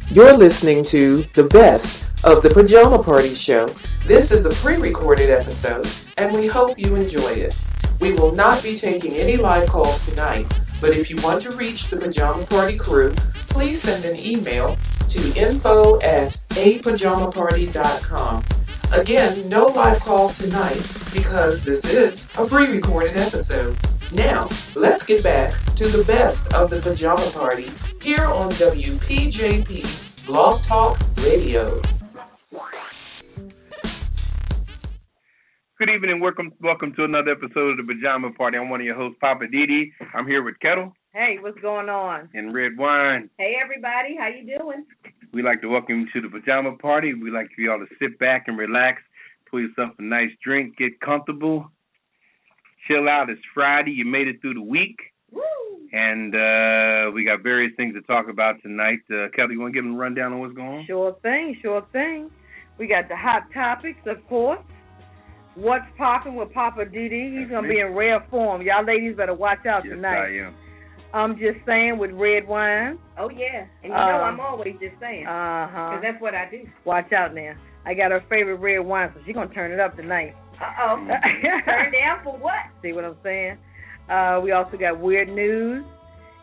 You're listening to the best of the Pajama Party Show. This is a pre-recorded episode, and we hope you enjoy it. We will not be taking any live calls tonight, but if you want to reach the Pajama Party Crew, please send an email to info@apajamaparty.com. Again, no live calls tonight because this is a pre-recorded episode. Now, let's get back to the best of the Pajama Party here on WPJP Blog Talk Radio. Good evening, welcome to another episode of the Pajama Party. I'm one of your hosts, Poppa DD. I'm here with Ketel. Hey, what's going on? And Redwine. Hey, everybody, how you doing? We'd like to welcome you to the Pajama Party. We'd like for y'all to sit back and relax, pour yourself a nice drink, get comfortable, chill out. It's Friday. You made it through the week. Woo! And we got various things to talk about tonight. Ketel, you want to give them a rundown on what's going on? Sure thing. We got the hot topics, of course. What's popping with Poppa DD? He's going to be in rare form. Y'all ladies better watch out tonight. Yes, I am. I'm just saying with Redwine. Oh, yeah. And you know I'm always just saying. Uh-huh. Because that's what I do. Watch out now. I got her favorite red wine, so she's going to turn it up tonight. Uh-oh. Turn down for what? See what I'm saying? We also got weird news.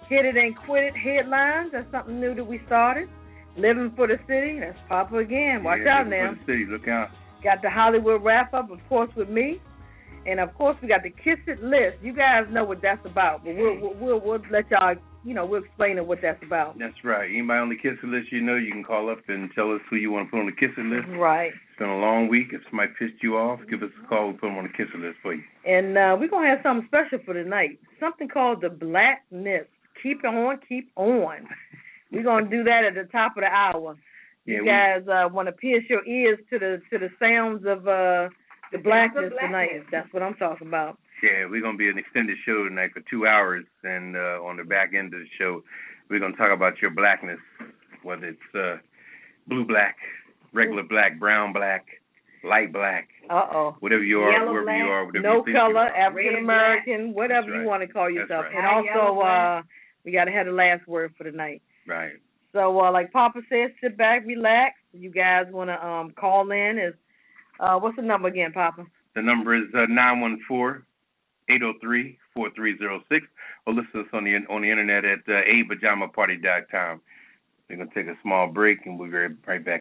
Hit it and quit it headlines. That's something new that we started. Living for the city. That's Poppa again. Watch out now. Living for the city. Look out. Got the Hollywood wrap-up, of course, with me. And, of course, we got the Kiss It list. You guys know what that's about. But we'll let y'all, we'll explain what that's about. That's right. Anybody on the Kiss It list you can call up and tell us who you want to put on the Kiss It list. Right. It's been a long week. If somebody pissed you off, give us a call. We'll put them on the Kiss It list for you. And we're going to have something special for tonight. Something called the Blackness. Keep on, keep on. We're going to do that at the top of the hour. Yeah, you guys want to pierce your ears to the sounds of the Blackness tonight. That's what I'm talking about. Yeah, we're going to be an extended show tonight for 2 hours, and on the back end of the show, we're going to talk about your blackness, whether it's blue black, regular black, brown black, light black, whatever you are, yellow wherever black, you are, whatever no you think color, you are. African American, whatever you want to call yourself. Right. And also, we got to have the last word for the night. Right. So, like Poppa said, sit back, relax. You guys want to call in? What's the number again, Poppa? The number is 914-803-4306, or listen to us on the internet at apajamaparty.com. We're going to take a small break, and we'll be right back.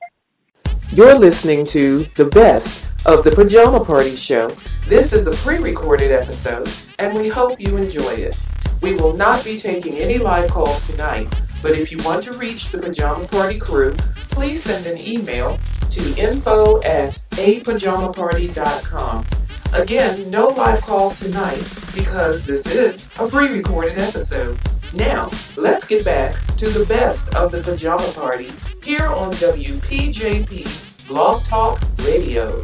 You're listening to the best of the Pajama Party Show. This is a pre-recorded episode, and we hope you enjoy it. We will not be taking any live calls tonight, but if you want to reach the Pajama Party Crew, please send an email to info@apajamaparty.com. Again, no live calls tonight because this is a pre-recorded episode. Now, let's get back to the best of the Pajama Party here on WPJP Blog Talk Radio.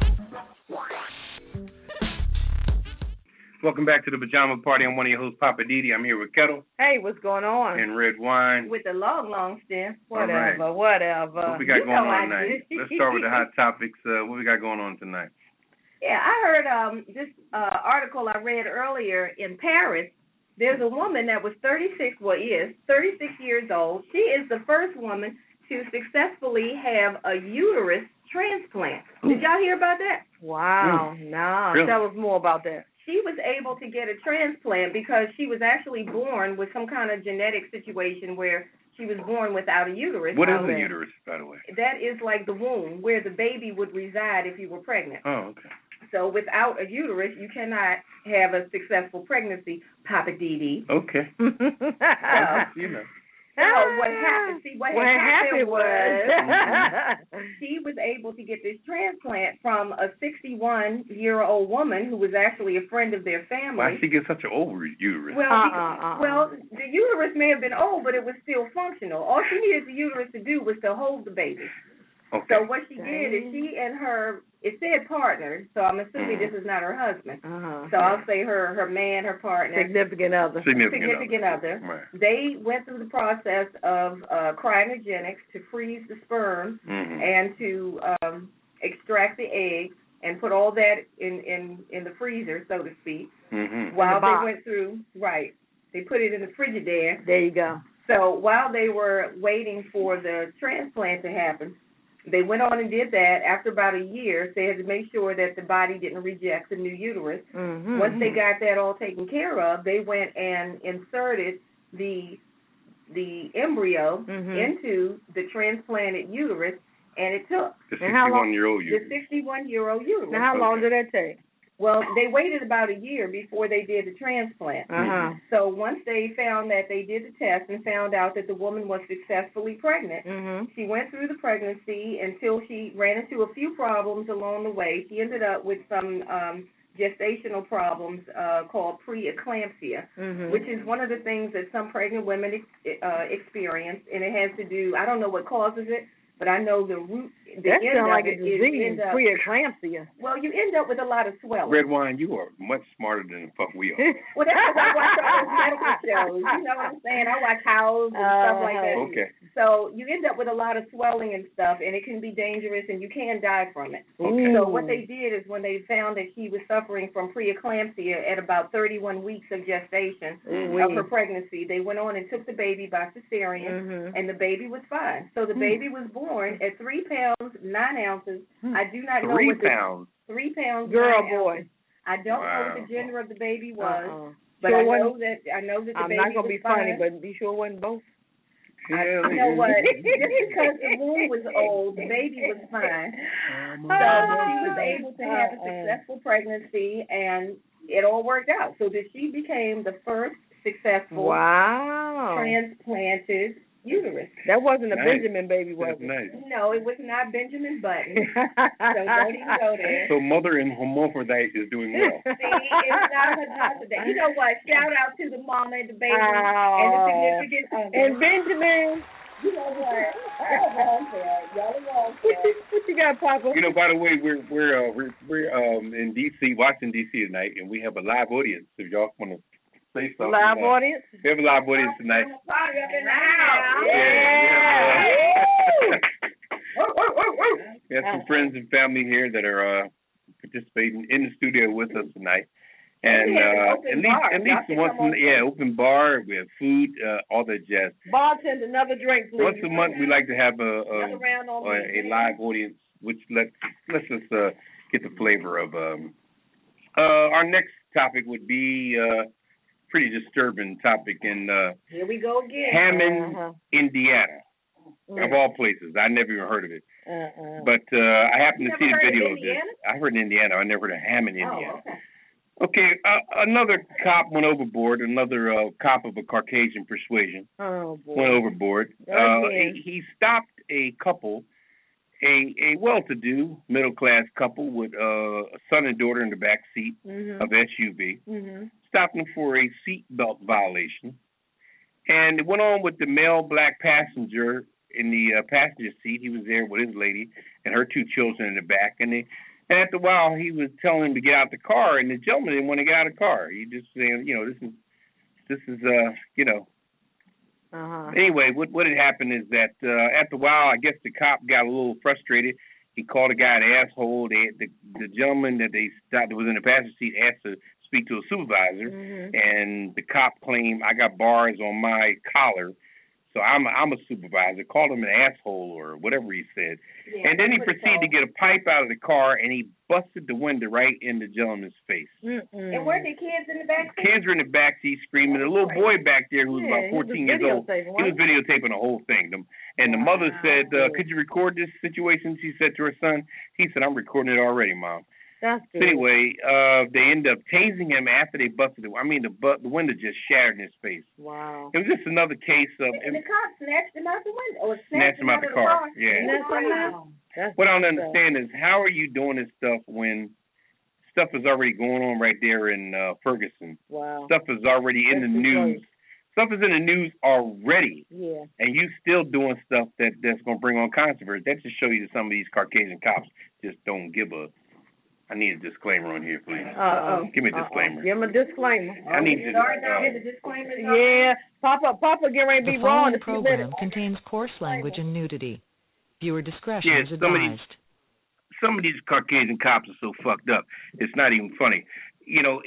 Welcome back to the Pajama Party. I'm one of your hosts, Poppa DD. I'm here with Ketel. Hey, what's going on? And Redwine. With the long stem. Whatever. What we got going on tonight? Let's start with the hot topics. What we got going on tonight? Yeah, I heard this article I read earlier in Paris. There's a woman that was 36 years old. She is the first woman to successfully have a uterus transplant. Ooh. Did y'all hear about that? Wow. Nah. Really? Tell us more about that. She was able to get a transplant because she was actually born with some kind of genetic situation where she was born without a uterus. What is a uterus, by the way? That is like the womb where the baby would reside if you were pregnant. Oh, okay. So without a uterus, you cannot have a successful pregnancy, Poppa DD. Okay. So what happened? See, what happened was she was able to get this transplant from a 61-year-old woman who was actually a friend of their family. Why she get such an old uterus? Well, the uterus may have been old, but it was still functional. All she needed the uterus to do was to hold the baby. Okay. So what she did is she and her, it said partner, so I'm assuming this is not her husband. So I'll say her man, her partner. Significant other. Right. They went through the process of cryogenics to freeze the sperm and to extract the eggs and put all that in the freezer, so to speak, while they went through, they put it in the Frigidaire. There you go. So while they were waiting for the transplant to happen, they went on and did that. After about a year, they had to make sure that the body didn't reject the new uterus. Mm-hmm. Once they got that all taken care of, they went and inserted the embryo into the transplanted uterus, and it took. The 61-year-old uterus. The 61-year-old uterus. Now, how long did that take? Well, they waited about a year before they did the transplant. Uh-huh. So once they found that they did the test and found out that the woman was successfully pregnant, she went through the pregnancy until she ran into a few problems along the way. She ended up with some gestational problems called preeclampsia, which is one of the things that some pregnant women experience, and it has to do, I don't know what causes it, but I know the root, that sounds like a disease, preeclampsia. Well, you end up with a lot of swelling. Redwine, you are much smarter than the fuck we are. Well, that's because I watch all those medical shows. You know what I'm saying? I watch House and stuff like that. Okay. So you end up with a lot of swelling and stuff, and it can be dangerous, and you can die from it. Okay. So what they did is when they found that she was suffering from preeclampsia at about 31 weeks of gestation of her pregnancy, they went on and took the baby by cesarean, and the baby was fine. So the baby was born at 3 pounds, 9 ounces. I do not know 3 pounds. 3 pounds. Girl, 9 boy. ounces. I don't know what the gender of the baby was, but sure I know that the I'm baby not gonna be was fine. funny, but be sure it wasn't both. You know what? Just because the womb was old, the baby was fine. So she was able to have a successful pregnancy, and it all worked out. So that she became the first successful transplanted uterus. That wasn't a Benjamin baby, was it? Nice. No, it was not Benjamin Button. So don't even go there. So mother in hermaphrodite is doing well. See, it's not hermaphrodite. You know what? Shout out to the mama and the baby and the significant other. And Benjamin. You know what? Y'all wrong there. Y'all are wrong there. What you got, Papa? You know, by the way, we're in DC, Washington DC tonight, and we have a live audience. If y'all want to say something. Live audience? We have a live audience tonight. Party up in the house. We have some friends and family here that are participating in the studio with us tonight. And at least once open bar, we have food, all that jazz. Bartender, another drink, please. Once a month, we like to have a live audience, which lets us get the flavor of. Our next topic would be pretty disturbing topic in here we go again. Hammond, Indiana, of all places. I never even heard of it. But I happened to see a video of this. I heard in Indiana. I never heard of Hammond, Indiana. Okay, another cop went overboard. Another cop of a Caucasian persuasion went overboard. He stopped a couple, a well-to-do middle-class couple with a son and daughter in the back seat of SUV. Stopped them for a seatbelt violation, and it went on with the male black passenger in the passenger seat. He was there with his lady and her 2 children in the back, and after a while, he was telling him to get out the car, and the gentleman didn't want to get out of the car. He just saying, this is Anyway, what had happened is that after a while, I guess the cop got a little frustrated. He called the guy an asshole. The gentleman that they stopped that was in the passenger seat asked to speak to a supervisor, and the cop claimed, I got bars on my collar. So I'm a supervisor. Called him an asshole or whatever he said. Yeah, and then he proceeded to get a pipe out of the car, and he busted the window right in the gentleman's face. And weren't there kids in the back seat? Kids were in the back seat screaming. A little boy back there who was about 14 years old, he was videotaping the whole thing. And the mother said, could you record this situation? She said to her son. He said, I'm recording it already, Mom. That's good. So anyway, they ended up tasing him after they busted it. I mean, the window just shattered in his face. Wow. It was just another case of... And the cop snatched him out the window. Or snatched him out the car. Yeah. Wow. What I don't understand is how are you doing this stuff when stuff is already going on right there in Ferguson? Wow. Stuff is already in the news. Stuff is in the news already. Yeah. And you still doing stuff that's going to bring on controversy. That just show you that some of these Caucasian cops just don't give a... I need a disclaimer on here, please. Give me a disclaimer. Give him a disclaimer. I need to. Yeah, Papa, get ready to be wrong. The program contains coarse language and nudity. Viewer discretion is advised. Some of these Caucasian cops are so fucked up. It's not even funny.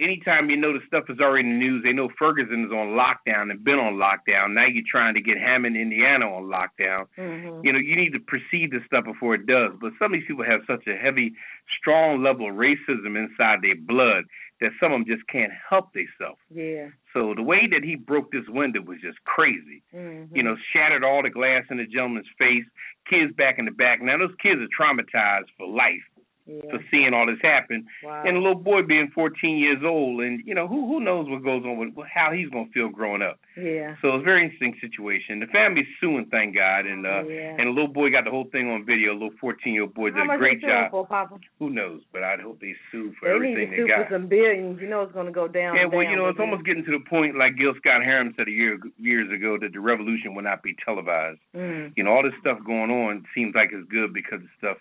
anytime you know the stuff is already in the news, they know Ferguson is on lockdown and been on lockdown. Now you're trying to get Hammond, Indiana on lockdown. Mm-hmm. You need to precede this stuff before it does. But some of these people have such a heavy, strong level of racism inside their blood that some of them just can't help themselves. Yeah. So the way that he broke this window was just crazy. Mm-hmm. Shattered all the glass in the gentleman's face, kids back in the back. Now those kids are traumatized for life. Yeah. For seeing all this happen, wow. And a little boy being 14 years old, and who knows what goes on with how he's gonna feel growing up. Yeah. So it's a very interesting situation. The family's suing, thank God, and the little boy got the whole thing on video. A little 14-year-old boy did a great job. For, Papa? Who knows? But I hope they sue for everything they got. They need to sue for some billions. It's gonna go down. Yeah, well, it's almost getting to the point, like Gil Scott-Heron said years ago, that the revolution will not be televised. Mm. All this stuff going on seems like it's good because the stuff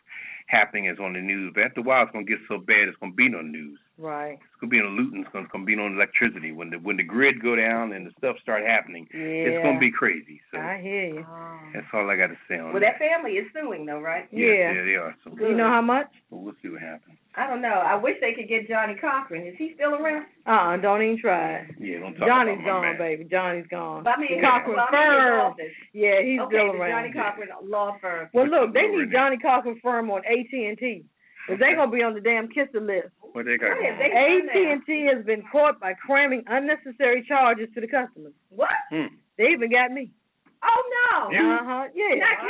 happening is on the news, but after a while it's gonna get so bad it's gonna be no news. Right. It's gonna be on looting. It's gonna be on electricity. When the grid go down and the stuff start happening, it's gonna be crazy. So I hear you. That's all I got to say on that. Well, that family is suing though, right? Yeah, they are. So you know how much? Well, we'll see what happens. I don't know. I wish they could get Johnny Cochran. Is he still around? Don't even try. Yeah, don't talk Johnny's about gone, baby. Johnny's gone. But I mean, Cochran firm. Yeah, he's still the around. Johnny Cochran law firm. Well, look, they need Johnny Cochran firm on AT&T. Because they're going to be on the damn kisser list. What they got? AT&T has been caught by cramming unnecessary charges to the customers. What? They even got me. Oh, no. Uh-huh, yeah. Not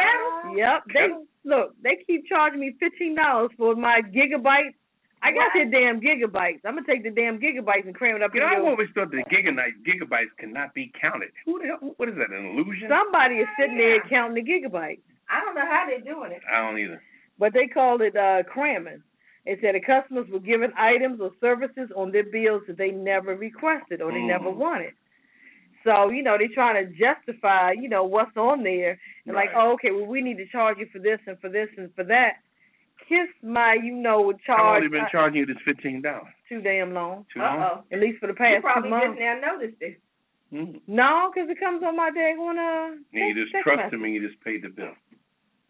Ketel? Yep. They keep charging me $15 for my gigabytes. I got their damn gigabytes. I'm going to take the damn gigabytes and cram it up. I always thought that gigabytes cannot be counted. Who the hell? What is that, an illusion? Somebody is sitting there counting the gigabytes. I don't know how they're doing it. I don't either. But they called it cramming. It said the customers were given items or services on their bills that they never requested or they never wanted. So, they're trying to justify, what's on there. And right. okay, well, we need to charge you for this and for this and for that. Kiss my, would charge. How long have they been charging you this $15? Too damn long. Too long? At least for the past 2 months. You probably just now noticed it. No, because it comes on my day on you just trust them and you just pay the bill.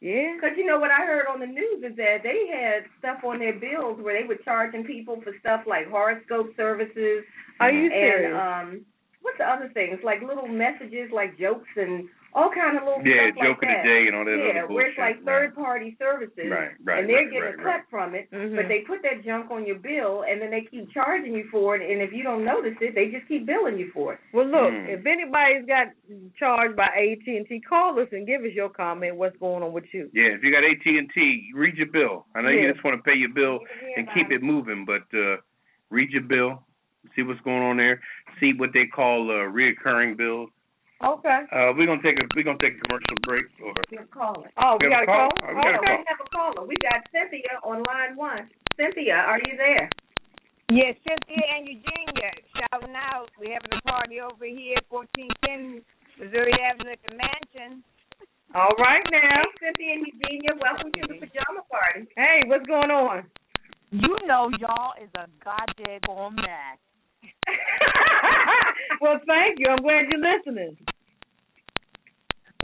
Yeah. Because what I heard on the news is that they had stuff on their bills where they were charging people for stuff like horoscope services. Are you serious? And what's the other things? Like little messages, like jokes and all kind of little stuff joke like of the day and all that other bullshit. Where it's like third-party services. Right. And they're getting a cut from it, but they put that junk on your bill, and then they keep charging you for it, and if you don't notice it, they just keep billing you for it. Well, look, if anybody's got charged by AT&T, call us and give us your comment, what's going on with you. Yeah, if you got AT&T, read your bill. I know you just want to pay your bill and keep it moving, but read your bill, see what's going on there, see what they call reoccurring bills. Okay. We're gonna take a commercial break. We're calling. Oh, we got a call? We got a call. We have a caller. We got Cynthia on line 1. Cynthia, are you there? Yes, Cynthia and Eugenia shouting out. We're having a party over here at 1410 Missouri Avenue at the mansion. All right now. Hey, Cynthia and Eugenia, welcome to the Pajama Party. Hey, what's going on? Y'all is a goddamn mess. Well, thank you. I'm glad you're listening.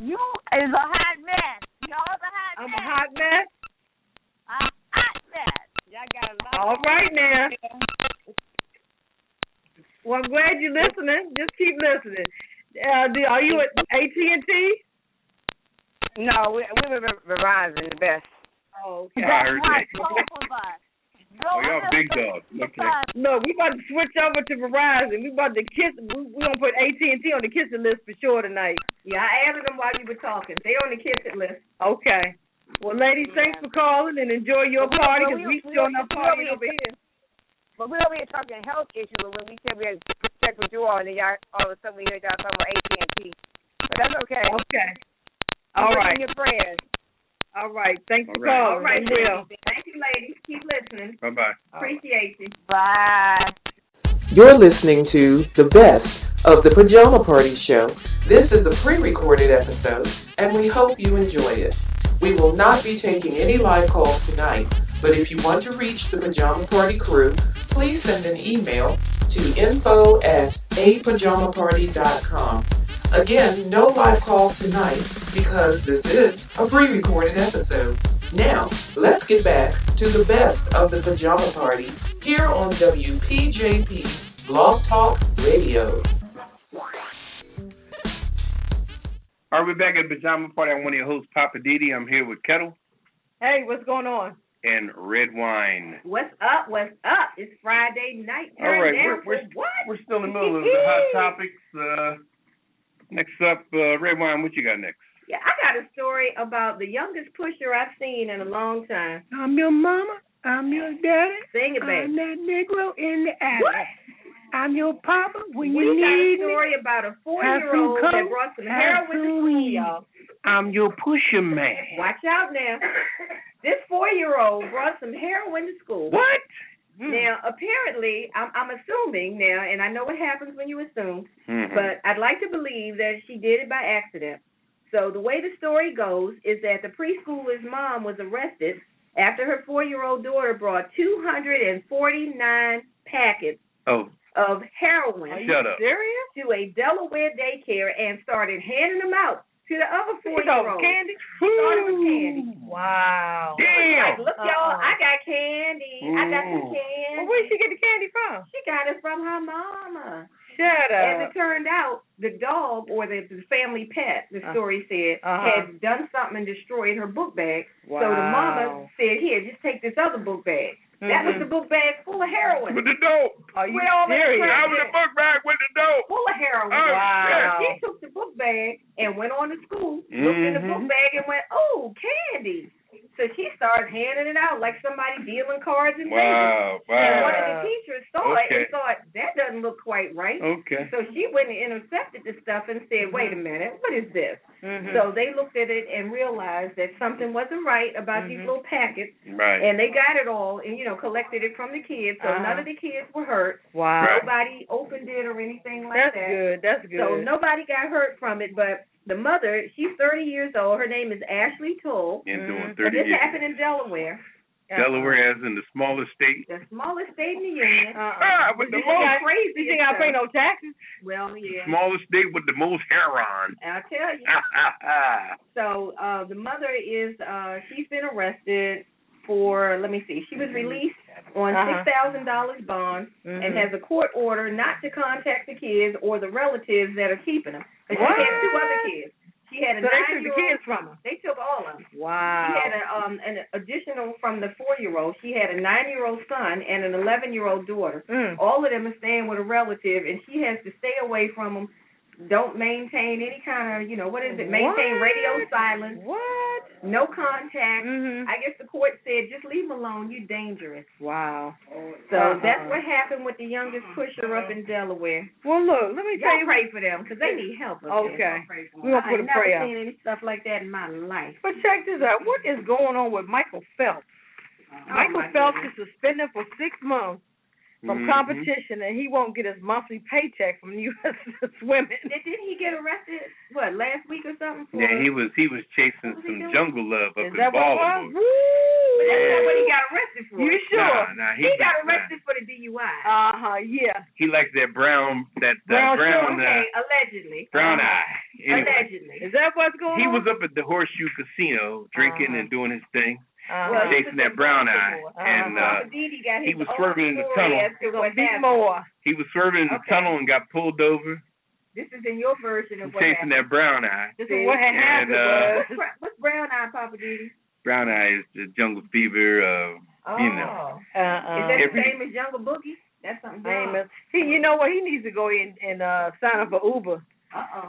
You is a hot mess. Y'all is a hot mess. I'm a hot mess? A hot mess. Y'all got a lot. All right now. Well, I'm glad you're listening. Just keep listening. Are you at AT&T? No, we were Verizon, the best. Oh, okay. I heard that. Both of us. Oh, y'all big dogs. Okay. No, we about to switch over to Verizon. We about to kiss. We gonna put AT&T on the kissing list for sure tonight. Yeah, I added them while you were talking. They're on the kissing list. Okay. Well, ladies, thanks for calling and enjoy your party because we still not partying over here. But we're over here talking health issues. When we said we had to check with you all, and then y'all all of a sudden we heard y'all talking about AT&T. But that's okay. Okay. All right. Your prayers. All right. Thanks for All calling. right, thank you, ladies. Keep listening. Bye-bye. Appreciate you. Bye. You're listening to the best of the Pajama Party Show. This is a pre-recorded episode, and we hope you enjoy it. We will not be taking any live calls tonight, but if you want to reach the Pajama Party Crew, please send an email to info@apajamaparty.com. Again, no live calls tonight because this is a pre-recorded episode. Now, let's get back to the best of the Pajama Party here on WPJP Blog Talk Radio. All right, we're back at Pajama Party. I'm one of your hosts, Poppa DD. I'm here with Ketel. Hey, what's going on? And Redwine. What's up? What's up? It's Friday night. All right, what? we're still in the middle of the hot topics. Next up, Redwine, what you got next? Yeah, I got a story about the youngest pusher I've seen in a long time. I'm your mama. I'm your daddy. Sing it, baby. I'm that Negro in the alley. What? I'm your papa when We you got a need story me. about a 4-year-old that brought some heroin to school, y'all. I'm your pusher man. Watch out now. This 4-year-old brought some heroin to school. What? Now, apparently, I'm assuming now, and I know what happens when you assume, but I'd like to believe that she did it by accident. So the way the story goes is that the preschooler's mom was arrested after her 4-year-old daughter brought 249 packets of heroin Serious? to a Delaware daycare and started handing them out to the other 4-year-olds. Candy? Started with candy. Wow. Like, look, y'all, I got candy. I got some candy. Well, where did she get the candy from? She got it from her mama. Shut As up. it turned out, the dog, or the family pet, the story said, had done something and destroyed her book bag. Wow. So the mama said, here, just take this other book bag. That was the book bag full of heroin. With the dope. Are you serious? Out with the book bag with the dope. Full of heroin. Wow. She took the book bag and went on to school, looked in the book bag and went, oh, candy. So she started handing it out like somebody dealing cards and papers. And one of the teachers saw it and thought, that doesn't look quite right. Okay. So she went and intercepted the stuff and said, wait a minute, what is this? So they looked at it and realized that something wasn't right about these little packets. Right. And they got it all and, collected it from the kids. So none of the kids were hurt. Wow. Nobody opened it or anything like that. That's good. So nobody got hurt from it, but the mother, she's 30 years old. Her name is Ashley Toll. And doing 30 and this years. happened in Delaware. Delaware as in the smallest state. The smallest state in the union. With the You think most crazy. You think I pay no taxes? Well, yeah. smallest state with the most heroin. I'll tell you. So the mother is, she's been arrested for, let me see, she was released on $6,000 bond and has a court order not to contact the kids or the relatives that are keeping them. But she had 2 other kids. She had a 9-year-old. So they took the kids from her? They took all of them. Wow. She had an additional from the 4-year-old. She had a 9-year-old son and an 11-year-old daughter. All of them are staying with a relative, and she has to stay away from them. Don't maintain any kind of, maintain radio silence. What? No contact. I guess the court said, just leave them alone. You're dangerous. Wow. So that's what happened with the youngest pusher up in Delaware. Well, look, let me tell Y'all you. pray for them because they need help up Okay. there. We're going to put a prayer. I've never seen any stuff like that in my life. But check this out. What is going on with Michael Phelps? Michael Phelps is suspended for 6 months from competition, and he won't get his monthly paycheck from U.S. Swimming. Didn't he get arrested, last week or something? Yeah, he was chasing some jungle love up in that Baltimore. Woo! But that's not what he got arrested for. You sure? Nah, he got arrested for the DUI. Yeah. He likes that brown okay, allegedly. brown eye. Anyway, Allegedly. Is that what's going on? he was up at the Horseshoe Casino drinking and doing his thing. Chasing that he brown eye, and he was swerving in the tunnel. He was swerving in the tunnel and got pulled over. This is in your version of what chasing happened. that brown eye. This is what happened was. What's brown eye, Poppa DD? Brown eye is the jungle fever. Is that the same as Jungle Boogie? That's something different. You know what? He needs to go in and sign up for Uber.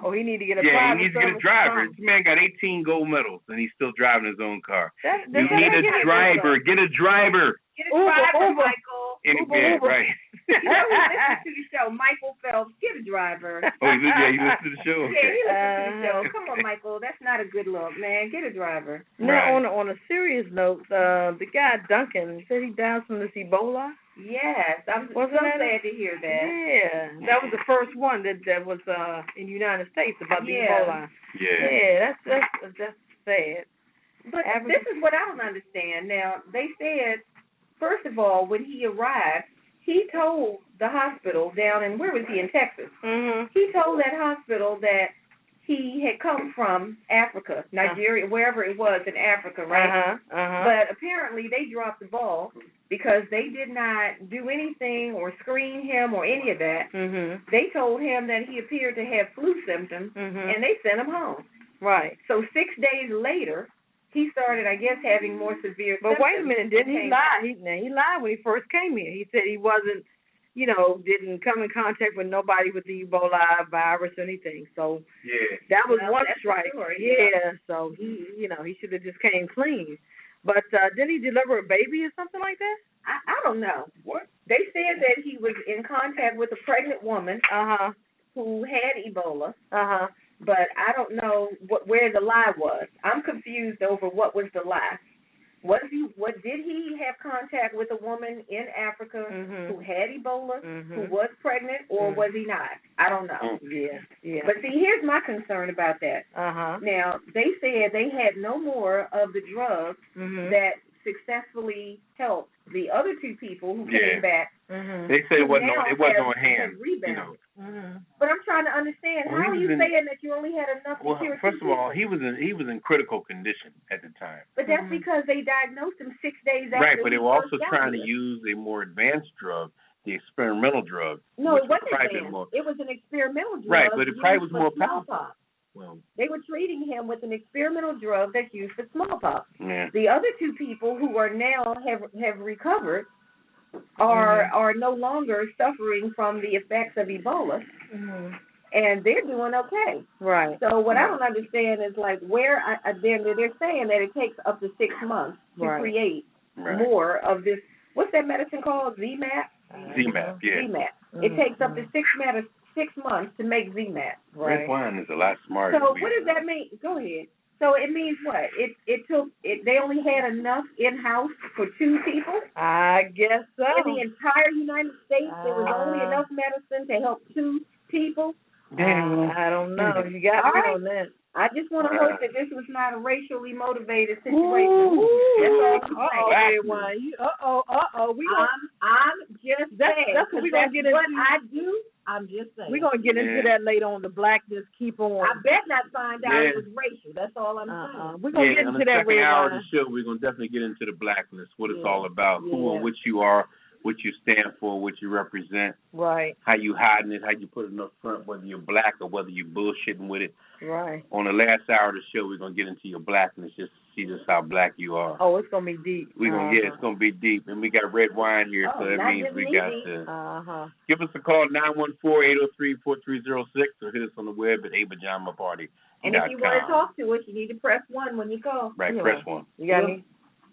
Or he need to get a private he needs to get a driver. This man got 18 gold medals, and he's still driving his own car. You need a driver. Get a driver. Get a driver, Michael. Uber. Right. You know who listens to the show? Michael Phelps. Get a driver. Oh, he listens to the show? Yeah, he listens to the show. Come on, Michael. That's not a good look, man. Get a driver. Now, on a serious note, the guy Duncan said he died from this Ebola. Yes, I'm so sad to hear that. Yeah, that was the first one that was in the United States about the Ebola. Yeah, that's sad. But this is what I don't understand. Now, they said, first of all, when he arrived, he told the hospital down in, where was he, in Texas? He told that hospital that he had come from Africa, Nigeria, wherever it was in Africa, right? But apparently they dropped the ball because they did not do anything or screen him or any of that. They told him that he appeared to have flu symptoms, and they sent him home. Right. So 6 days later, he started, I guess, having more severe symptoms. But wait a minute, didn't he lie? He lied when he first came here. He said he wasn't, didn't come in contact with nobody with the Ebola virus or anything. So that was one strike. Sure, so he should have just came clean. But didn't he deliver a baby or something like that? I don't know. What? They said that he was in contact with a pregnant woman who had Ebola. But I don't know where the lie was. I'm confused over what was the lie. Did he have contact with a woman in Africa who had Ebola, who was pregnant, or was he not? I don't know. Yeah. But see, here's my concern about that. Now, they said they had no more of the drugs that successfully helped the other two people who came back. They said it wasn't on hand. But I'm trying to understand, how are you saying that you only had enough to cure first of all, he was in critical condition at the time. But that's because they diagnosed him 6 days after. Right, but they were also trying to use a more advanced drug, the experimental drug. No, it wasn't advanced. It was an experimental drug. Right, but it probably was more powerful. Well, they were treating him with an experimental drug that's used for smallpox. Yeah. The other two people who are now have recovered are no longer suffering from the effects of Ebola, and they're doing okay. Right. So what I don't understand is they're saying that it takes up to 6 months to create more of this. What's that medicine called? ZMapp. ZMapp. Yeah. ZMapp. It takes up to 6 months to make ZMapp. Right. Redwine is a lot smarter. So what does that mean? Go ahead. So it means what? They only had enough in-house for 2 people? I guess so. In the entire United States, there was only enough medicine to help 2 people? I don't know. You got me on that. I just want to hope that this was not a racially motivated situation. That's all I'm saying. I'm just saying. That's what we're going to get into. What I do, I'm just saying. We're going to get into that later on, the Blackness. Keep on. I bet not find out it was racial. That's all I'm saying. We're going to get into that later on. In the second hour of the show, we're going to definitely get into the Blackness, what it's all about, who and what you are, what you stand for, what you represent. Right. How you hiding it, how you put it up front, whether you're black or whether you're bullshitting with it. Right. On the last hour of the show, we're going to get into your blackness just to see just how black you are. Oh, it's going to be deep. It's going to be deep. And we got Redwine here, so that means we got to give us a call, 914-803-4306, or hit us on the web at apajamaparty.com. And if you want to talk to us, you need to press 1 when you call. Right, press 1. You got me?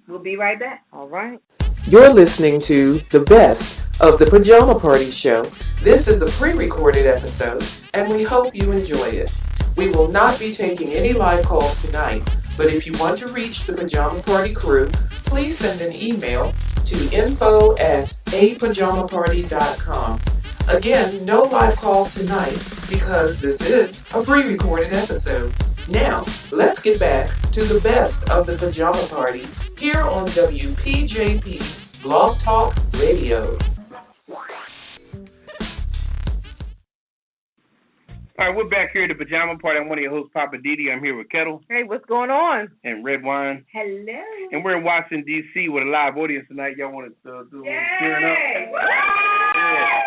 We'll be right back. All right. You're listening to the best of the Pajama Party Show. This is a pre-recorded episode, and we hope you enjoy it. We will not be taking any live calls tonight, but if you want to reach the Pajama Party Crew, please send an email to info@apajamaparty.com. Again, no live calls tonight because this is a pre-recorded episode. Now, let's get back to the best of the Pajama Party here on WPJP Blog Talk Radio. All right, we're back here at the Pajama Party. I'm one of your hosts, Poppa DD. I'm here with Ketel. Hey, what's going on? And Redwine. Hello. And we're in Washington, D.C. with a live audience tonight. Y'all want to do a little cheering up? Yeah.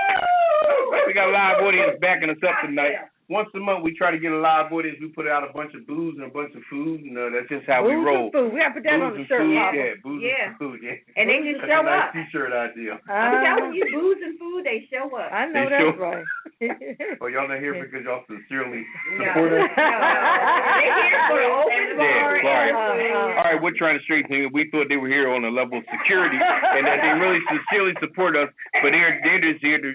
We got a live audience backing us up tonight. Once a month, we try to get a live audience. We put out a bunch of booze and a bunch of food, and that's just how we roll. Food. We have to put that on the shirt, Papa. Yeah, booze and food, And they just show up. That's a nice T-shirt idea. I'm telling you, booze and food, they show up. I know that's right. Well, y'all not here because y'all sincerely support us? They're here for the open bar. All right, we're trying to straighten things. We thought they were here on a level of security and that they really sincerely support us, but they're just here to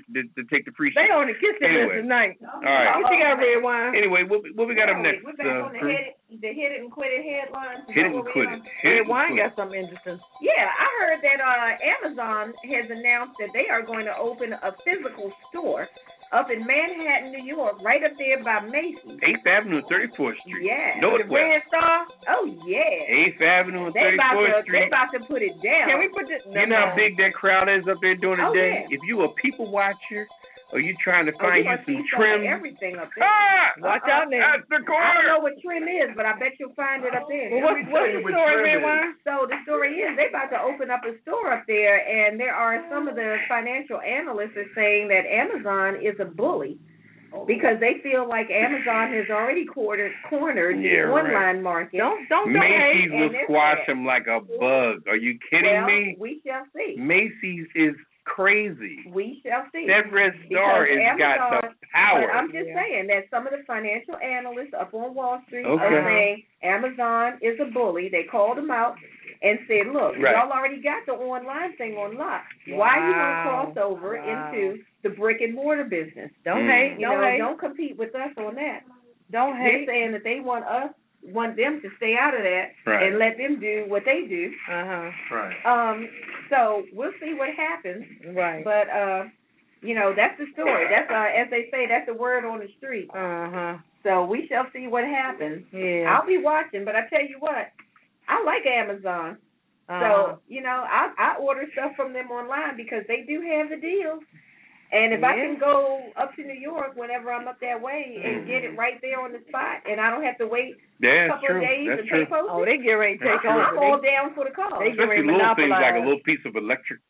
take the free shit. They on the kitchen tonight. All right. What you got, Redwine? Anyway, what we got up next? We're back on the hit it and quit it headlines. Hit it and quit it. Redwine got something interesting. Yeah, I heard that Amazon has announced that they are going to open a physical store up in Manhattan, New York, right up there by Macy's. 8th Avenue and 34th Street. Yeah. Northwest. The Grand Star? Oh, yeah. 8th Avenue and 34th Street. They about to put it down. Can we put this? You know how big that crowd is up there during the day? Yeah. If you a people watcher Are you trying to find you some trim? Everything up there. Watch out now. That's the corner. I don't know what trim is, but I bet you'll find it up there. Well, what's the story, Redwine? So the story is they're about to open up a store up there, and there are some of the financial analysts are saying that Amazon is a bully because they feel like Amazon has already cornered the online market. Don't Macy's will squash them like a bug. Are you kidding me? We shall see. Macy's is crazy. We shall see. That Red Star has got the power. But I'm just saying that some of the financial analysts up on Wall Street are saying Amazon is a bully. They called them out and said, look, y'all already got the online thing on lock. Why are you going to cross over into the brick and mortar business? Don't hate. Don't compete with us on that. Don't hate. They're saying that they want them to stay out of that and let them do what they do. So we'll see what happens. Right. But that's the story. That's as they say, that's the word on the street. So we shall see what happens. Yeah. I'll be watching, but I tell you what, I like Amazon. So, I order stuff from them online because they do have the deals. And if I can go up to New York whenever I'm up that way and get it right there on the spot, and I don't have to wait a couple of days to pay postage. Oh, they get ready to take over. I'm all down for the call. Especially little things like a little piece of electric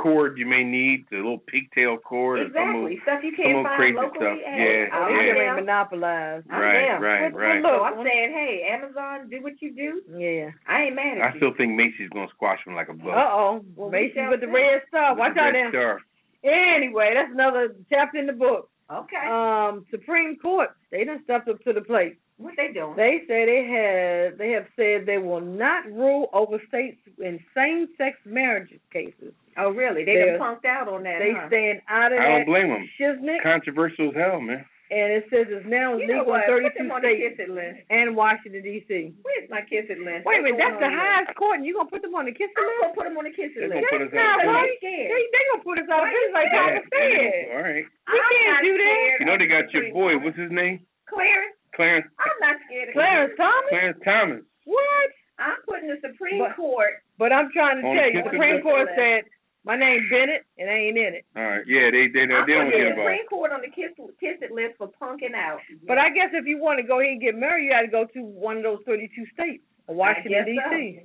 cord you may need, the little pigtail cord. Exactly. Stuff you can't find locally. They get ready to monopolize. Right. So I'm saying, hey, Amazon, do what you do. Yeah. I ain't mad at you. I still think Macy's going to squash them like a bug. Well, Macy's with the Red Star. Watch out there. Anyway, that's another chapter in the book. Okay. Supreme Court, they done stepped up to the plate. What they doing? They say they have said they will not rule over states in same-sex marriage cases. Oh, really? They're punked out on that. They stand out of that. I don't blame them. Shiznick. Controversial as hell, man. And it says it's now legal in 32 states and Washington, D.C. Where's my kiss it list? Wait a minute, that's the highest court, and you going to put them on the kiss it list? I'm going to put them on the kiss it list. That's not right. They going to put us out of business like Papa said. All right. We can't do that. You know they got your boy, what's his name? Clarence. I'm not scared of Clarence Thomas? Clarence Thomas. What? I'm putting the Supreme Court. But I'm trying to tell you, the Supreme Court said, my name Bennett, and I ain't in it. All right, yeah, they don't get involved. Supreme Court on the kiss it list for punking out. But I guess if you want to go ahead and get married, you got to go to one of those 32 states, or Washington D.C.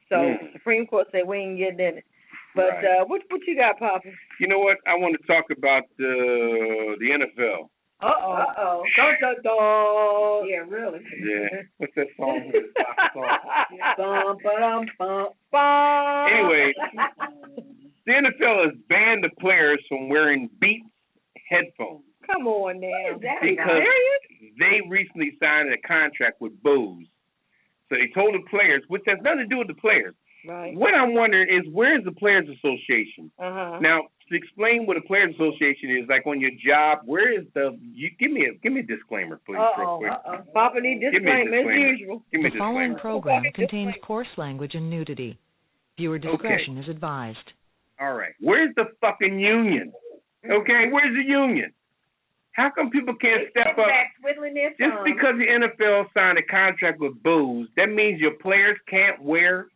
So Supreme Court said we ain't getting in it. But what you got, Papa? You know what? I want to talk about the NFL. Uh-oh. Yeah, really. Yeah. What's that song? Anyway, the NFL has banned the players from wearing Beats headphones. Come on now. Because they recently signed a contract with Bose. So they told the players, which has nothing to do with the players. Right. What I'm wondering is, where's the Players Association? Now, to explain what a Players Association is, like on your job, where is give me a disclaimer, please, real quick. Papa need disclaimer as usual. The following program contains coarse language and nudity. Viewer discretion is advised. All right. Where's the fucking union? Okay, where's the union? How come people can't step up? Just because the NFL signed a contract with Bose, that means your players can't wear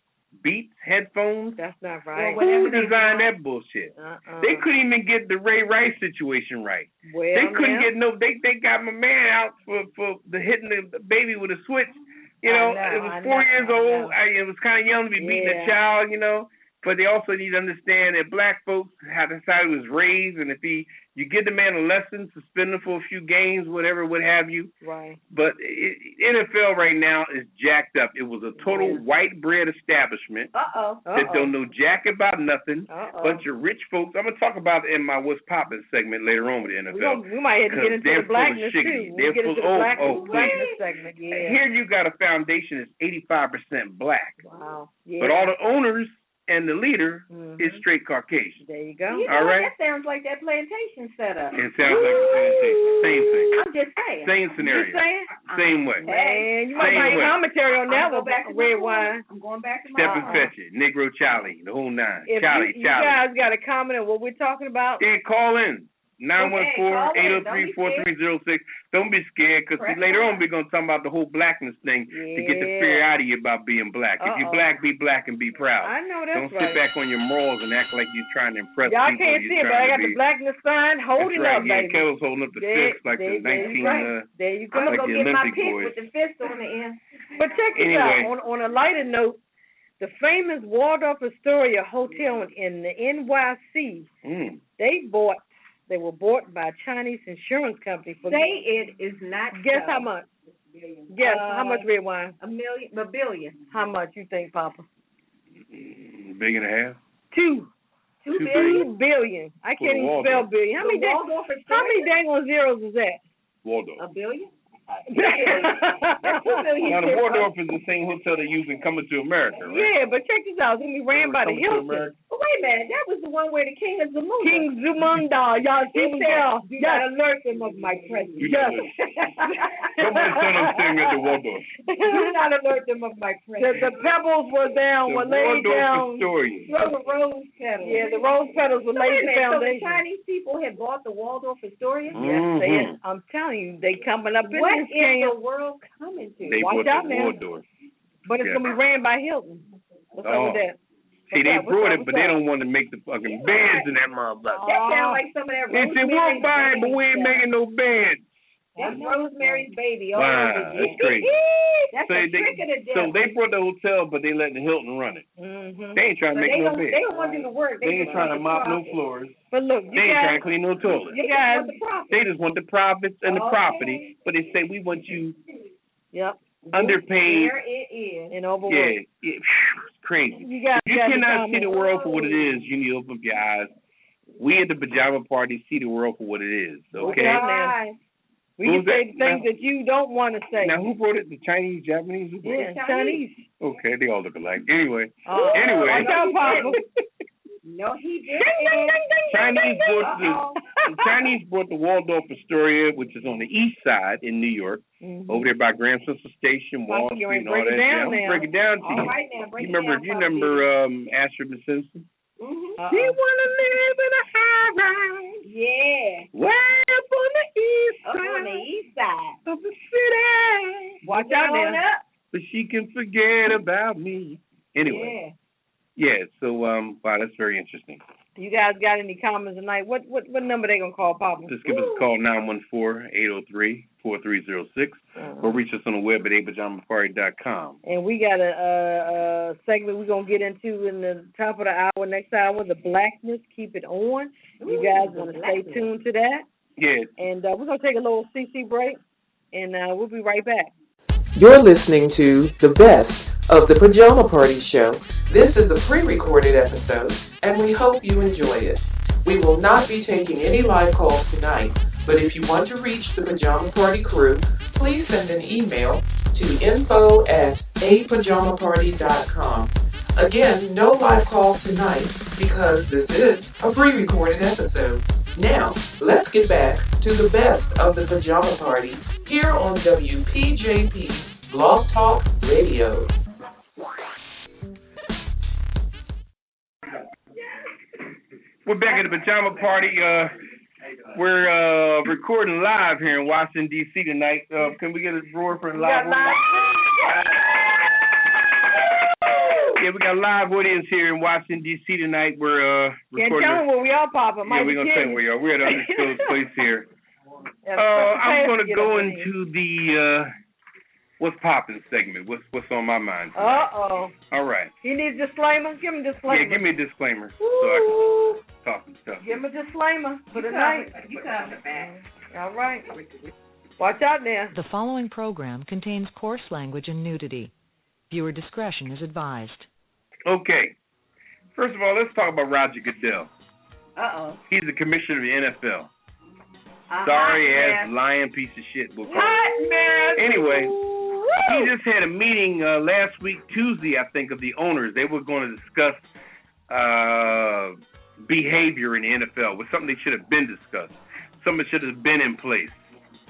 Beats headphones? That's not right. Who designed that bullshit? They couldn't even get the Ray Rice situation right. They couldn't get they got my man out for the hitting the baby with a switch. It was 4 years old. It was kind of young to be beating a child, But they also need to understand that black folks, how the side was raised, and if you give the man a lesson, suspend him for a few games, whatever, what have you. Right. But NFL right now is jacked up. It was a total white bread establishment that don't know jack about nothing. Bunch of rich folks. I'm gonna talk about it in my What's Poppin' segment later on with the NFL. We might have to get into the blackness too. They're get into the blackness segment. Yeah. Here you got a foundation that's 85% black. Wow. Yeah. But all the owners and the leader is straight Caucasian. There you go. All right. That sounds like that plantation setup. It sounds like the plantation. Same thing. I'm just saying. Same scenario. Just saying? Same way. Man, you might write commentary on that with Redwine. I'm going back to my Step and fetch it. Negro Charlie, the whole nine. If Charlie. You guys got a comment on what we're talking about? Then call in. 914-803-4306. Don't be scared, because later on we're going to talk about the whole blackness thing to get the fear out of you about being black. If you're black, be black and be proud. I know that's Don't sit back on your morals and act like you're trying to impress Y'all people. Y'all can't see it, but I got the blackness sign. Hold it up, baby. Ketel's holding up the fist like the 19... There you go. I'm going to go get my pick boys. with the fist on the end. But check this out. On a lighter note, the famous Waldorf Astoria Hotel in the NYC, they were bought by a Chinese insurance company for. Say it is not. Guess how much? Guess how much, Redwine? $1 billion. How much you think, Papa? $1.5 billion. $2 billion. I can't even spell billion. How many dang zeros is that? Waldorf. $1 billion? Now the Waldorf is the same hotel they use in Coming to America, right? Yeah, but check this out. It's gonna be ran by the Hilton. Oh, wait a minute, that was the one where the King of Zamunda. King Zamunda, y'all see there. You gotta alert them of my presence. Yes. Somebody said I'm staying at the Waldorf. Do not alert them of my presence. The pebbles were down, were laid down. Throw the rose petals. Yeah, the rose petals were laid the foundation. So the Chinese people had bought the Waldorf Astoria? Yes, I'm telling you, they coming up in what this is the world coming to? They Watch bought out the now. Waldorf. But it's gonna be ran by Hilton. What's up with that? See, they brought it, but they don't want to make the fucking beds in that motherfucker. That sounds like some of that They said, we'll buy it, but we ain't making no beds. That's Rosemary's Baby. Wow, that's crazy. That's a trick of the devil. So they brought the hotel, but they let the Hilton run it. They ain't trying to make no beds. They don't want to do the work. They ain't trying to mop no floors. But look, they ain't trying to clean no toilets. You guys, they just want the profits and the property, but they say we want you underpaid. There it is. And overworked. Yeah, it's crazy. You cannot see the world for what it is. You need to open up your eyes. We at the Pajama Party see the world for what it is. Okay. We can say things that you don't want to say. Now, who brought it? The Chinese, Japanese? Who brought it? Chinese. Okay, they all look alike. Anyway. Watch out, Papa. No, he didn't. The Chinese brought the Waldorf Astoria, which is on the east side in New York, over there by Grand Central Station, Wall Street, and all that. Break it down to you. Right now, You remember Astrid Simpson? We want to live in a high rise. Yeah. Way up on the east side of the city. Watch out now. But she can forget about me. Anyway. Yeah, so wow, that's very interesting. You guys got any comments tonight? What number they gonna call, Papa? Just give us a call, 914-803-4306, or reach us on the web at apajamaparty.com. And we got a segment we're gonna get into in the top of the hour, next hour, the Blackness. Keep it on. You guys want to stay tuned to that? Yeah. And we're gonna take a little CC break, and we'll be right back. You're listening to the best of the Pajama Party Show. This is a pre-recorded episode, and we hope you enjoy it. We will not be taking any live calls tonight, but if you want to reach the Pajama Party Crew, please send an email to info@apajamaparty.com. Again, no live calls tonight because this is a pre-recorded episode. Now, let's get back to the best of the Pajama Party here on WPJP Blog Talk Radio. We're back at the Pajama Party. We're recording live here in Washington, D.C. tonight. Can we get a roar for a live audience? Yeah, we got a live audience here in Washington, D.C. tonight. We're recording. Can't tell them where we are, Papa. Yeah, we're going to tell them where we are. We're at an undisclosed place here. I'm going to go into the What's Poppin' segment. What's on my mind tonight. Uh-oh. All right. You need a disclaimer? Give him a disclaimer. Yeah, give me a disclaimer so I can talk and stuff. Give him a disclaimer for tonight. You coming back. All right. Watch out now. The following program contains coarse language and nudity. Viewer discretion is advised. Okay. First of all, let's talk about Roger Goodell. Uh-oh. He's the commissioner of the NFL. Sorry-ass, lying piece of shit. We'll call it. Anyway, he just had a meeting last week, Tuesday, I think, of the owners. They were going to discuss behavior in the NFL, was something they should have been discussed. Something should have been in place.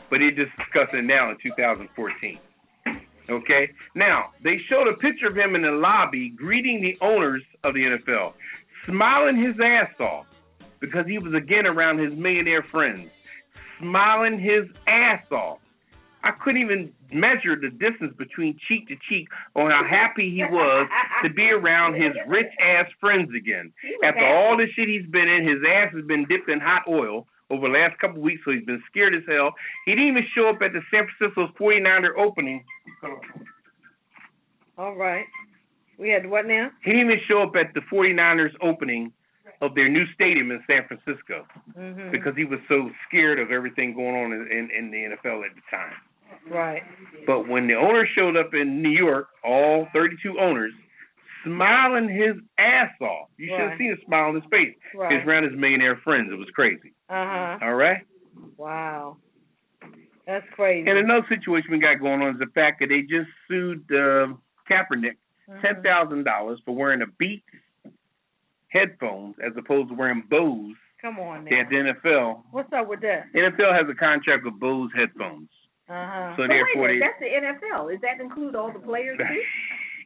But they're just discussing it now in 2014. Okay? Now, they showed a picture of him in the lobby greeting the owners of the NFL, smiling his ass off. because he was again around his millionaire friends, smiling his ass off. I couldn't even measure the distance between cheek to cheek on how happy he was to be around his rich-ass friends again. After all the shit he's been in, his ass has been dipped in hot oil over the last couple of weeks, so he's been scared as hell. He didn't even show up at the San Francisco's 49er opening. All right. We had what now? He didn't even show up at the 49ers opening of their new stadium in San Francisco because he was so scared of everything going on in the NFL at the time. Right. But when the owner showed up in New York, all 32 owners, smiling his ass off. You should have seen a smile on his face. Right. He was around his millionaire friends. It was crazy. All right? Wow. That's crazy. And another situation we got going on is the fact that they just sued Kaepernick $10,000 for wearing a Beats headphones as opposed to wearing Bose. Come on now. At the NFL. What's up with that? NFL has a contract with Bose headphones. So therefore, that's the NFL. Does that include all the players too?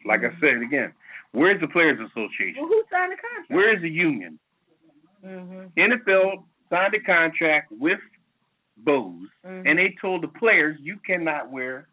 Like I said again, where's the Players Association? Well, who signed the contract? Where's the union? NFL signed a contract with Bose, and they told the players you cannot wear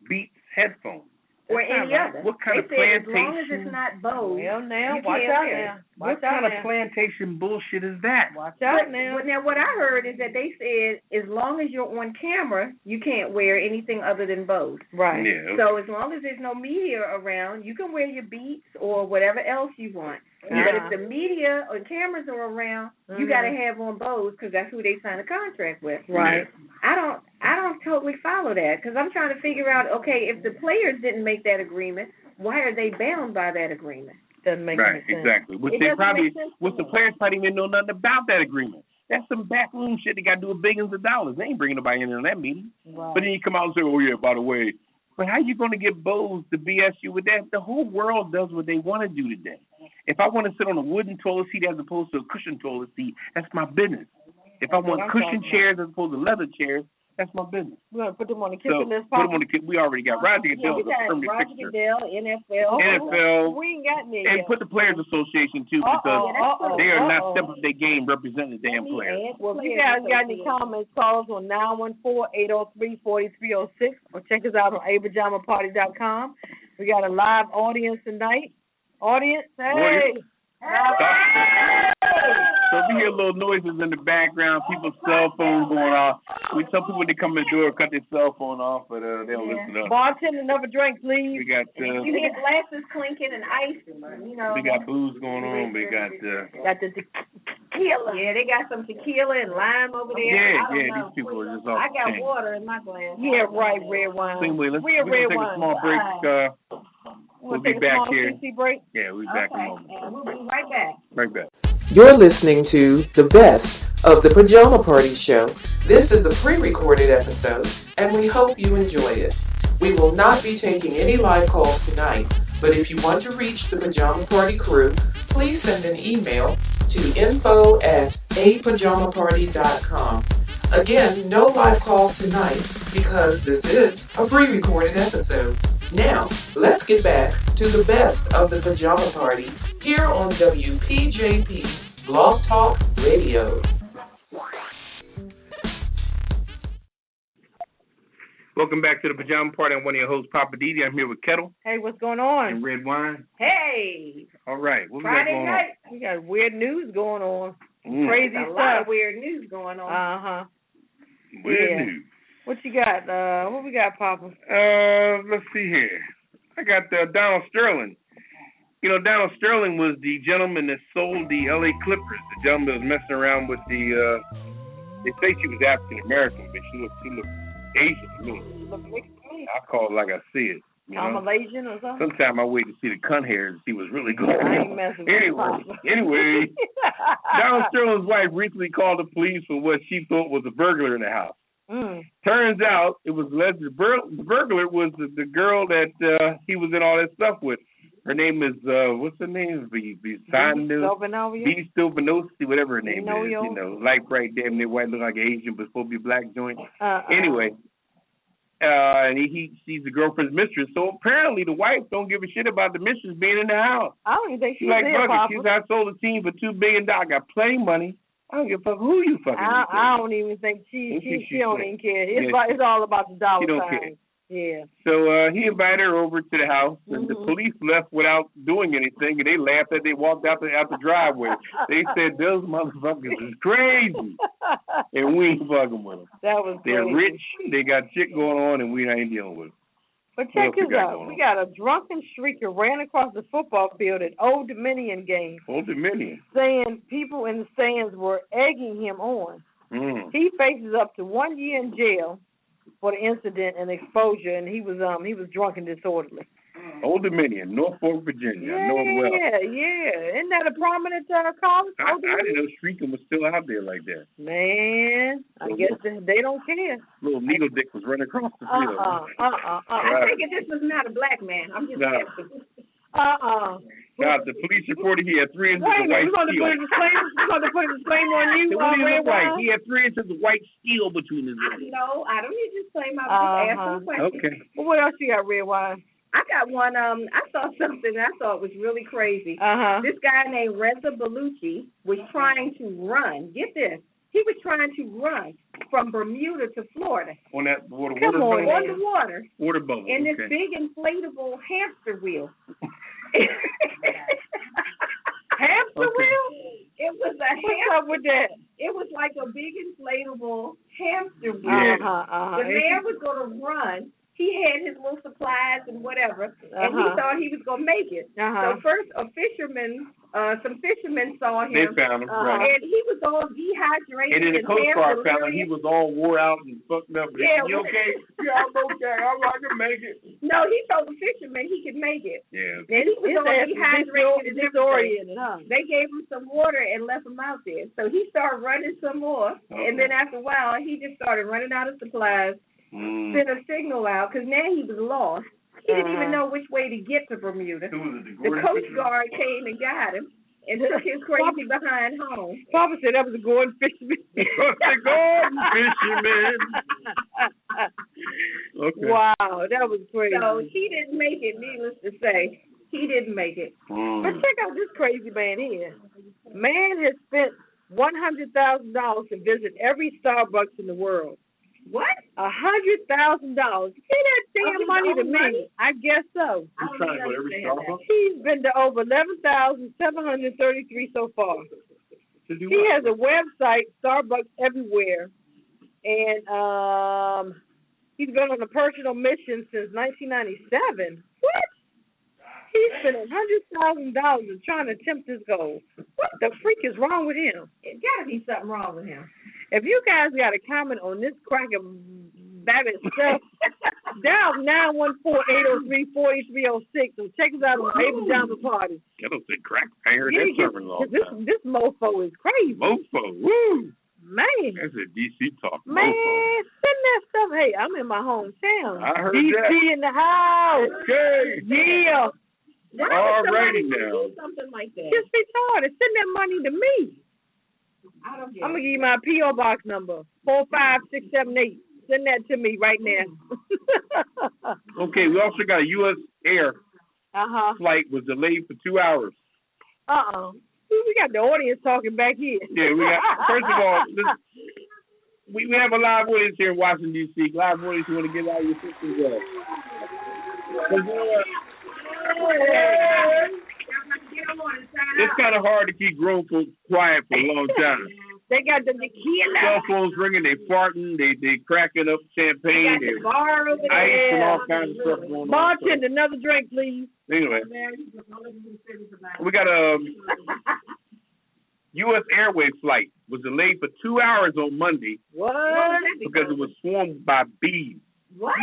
Beats headphones. Or any other. What kind of plantation? As long as it's not Bose. Well, now, watch out now. What kind of plantation bullshit is that? Watch out now. But now, what I heard is that they said as long as you're on camera, you can't wear anything other than Bose. Right. Yeah, okay. So as long as there's no media around, you can wear your Beats or whatever else you want. But if the media or cameras are around, you got to have on Bose because that's who they signed a contract with. Right. I don't totally follow that because I'm trying to figure out, okay, if the players didn't make that agreement, why are they bound by that agreement? Doesn't make any sense. Right, exactly. Which the players probably didn't know nothing about that agreement. That's some backroom shit they got to do with billions of dollars. They ain't bringing nobody in on that meeting. Right. But then you come out and say, oh, yeah, by the way. But how you going to get Bose to BS you with that? The whole world does what they want to do today. If I want to sit on a wooden toilet seat as opposed to a cushion toilet seat, that's my business. If I want cushion chairs as opposed to leather chairs, that's my business. We're going to put them on the kitchen list. Put them on the kitchen. We already got Roger Goodell as a permanent fixture. NFL. We ain't got any. And put the Players Association, too, because they are not stepping up their game representing the damn players. Well, if you guys got any comments, call us on 914-803-4306 or check us out on apajamaparty.com. We got a live audience tonight. Audience, hey! So if you hear little noises in the background, people's cell phones going off. We tell people when they come in the door, cut their cell phone off, but they don't listen up. Bartender, another drink, please. We got you hear glasses clinking and ice, you know. We got booze going on. We got the tequila. Yeah, they got some tequila and lime over there. Yeah, these people are just off. I got water in my glass. Yeah, right, Redwine. Anyway, we're going to take a small break. We'll be back here. Break? Yeah, we'll be back in a moment. We'll be right back. Right back. You're listening to the best of the Pajama Party Show. This is a pre-recorded episode, and we hope you enjoy it. We will not be taking any live calls tonight, but if you want to reach the Pajama Party Crew, please send an email to info@apajamaparty.com. Again, no live calls tonight because this is a pre-recorded episode. Now, let's get back to the best of the Pajama Party here on WPJP Blog Talk Radio. Welcome back to the Pajama Party. I'm one of your hosts, Poppa DD. I'm here with Ketel. Hey, what's going on? And Redwine. Hey. All right. What we Friday got going night. on? We got weird news going on. Crazy There's stuff. a lot of weird news going on. Weird news. What you got? What we got, Papa? Let's see here. I got Donald Sterling. You know, Donald Sterling was the gentleman that sold the L.A. Clippers. The gentleman that was messing around with the. They say she was African American, but she looked Asian to me. I call it like I see it. You know? Malaysian or something? Sometimes I wait to see the cunt hairs to see what's really going on. I ain't messing with Anyway, Donald Sterling's wife recently called the police for what she thought was a burglar in the house. Turns out it was alleged the burglar was the girl that he was in all that stuff with. Her name is what's her name? Stovinosi, whatever her name is. You know, light bright, damn near white, look like Asian, but supposed to be black joint. Anyway, and she's the girlfriend's mistress. So apparently the wife don't give a shit about the mistress being in the house. I don't even think she's like, there, Papa. She's I sold the team for $2 billion. I got plenty of money. I don't give a fuck who you fucking. I don't even think she don't even care. It's all about the dollar sign. Yeah. So he invited her over to the house, and the police left without doing anything, and they laughed as they walked out the driveway. They said, those motherfuckers is crazy, and we ain't fucking with them. That was They're crazy. rich, they got shit going on, and we ain't dealing with them. But check this out. We got a drunken streaker ran across the football field at Old Dominion game. Old Dominion. Saying people in the stands were egging him on. He faces up to 1 year in jail for the incident and exposure, and he was drunk and disorderly. Old Dominion, Norfolk, Virginia. I know it well. Yeah. Isn't that a prominent college? I didn't know streaking was still out there like that. Man, I guess they don't care. Little needle dick was running across the field. I'm thinking this was not a black man. I'm just asking. God, the police reported he had 3 inches of white steel. We're going to put a disclaimer on you. What do you look like? He had 3 inches of white steel between his legs. No, I don't need to disclaimer. I'm just asking a question. Okay. Well, what else you got, Redwine? I got one. I saw something that I thought was really crazy. This guy named Reza Bellucci was trying to run. Get this. He was trying to run from Bermuda to Florida. On that water bubble. On the water. Water bubble. In this big inflatable hamster wheel. Hamster wheel? It was a What's up with that? It was like a big inflatable hamster wheel. Yeah. The man was going to run. He had his little supplies and whatever, and he thought he was going to make it. So first, some fishermen saw him. They found him, right. And he was all dehydrated. And then the Coast Guard found him. He was all wore out and fucked up. Yeah. You okay? Yeah, I'm okay. I can make it. No, he told the fishermen he could make it. Yeah. And he was all dehydrated and disoriented, They gave him some water and left him out there. So he started running some more, and then after a while, he just started running out of supplies. Sent a signal out because now he was lost. He didn't even know which way to get to Bermuda. The Coast Guard came and got him and took his crazy behind home. Papa said that was a Gordon fisherman. Gordon fisherman. Okay. Wow, that was crazy. So he didn't make it, needless to say. He didn't make it. But check out this crazy man here. Man has spent $100,000 to visit every Starbucks in the world. What? $100,000. See that damn money to me? I guess so. He's trying to go to every Starbucks? He's been to over 11,733 so far. He has a website, Starbucks Everywhere, and he's been on a personal mission since 1997. What? He's spent $100,000 trying to attempt this goal. What the freak is wrong with him? It got to be something wrong with him. If you guys got a comment on this cracker Babbitt stuff, dial 914-803-4306 and check us out on the Pajama Party. Ketel said crack. I heard that sermon all the time. This mofo is crazy. Mofo, woo! Man. That's a DC talk. Man, mofo. send that stuff. Hey, I'm in my hometown. I heard DC that. in the house. Okay. Yeah. All righty now. Something like that. Just retarded. Send that money to me. I don't get I'm going to give you my P.O. Box number, 45678. Send that to me right now. Okay, we also got a U.S. Air flight was delayed for 2 hours. We got the audience talking back here. Yeah, we got, first of all, we have a live audience here in Washington, D.C. Live audience, you want to get out of your systems up. It's kind of hard to keep grown folks quiet for a long time. They got the tequila. Cell phones ringing, they farting, they cracking up champagne, they bar over there. Ice and all kinds of stuff going on. Bartender, another drink, please. Anyway, we got a U.S. Airways flight was delayed for 2 hours on Monday. What? Because it was swarmed by bees. What?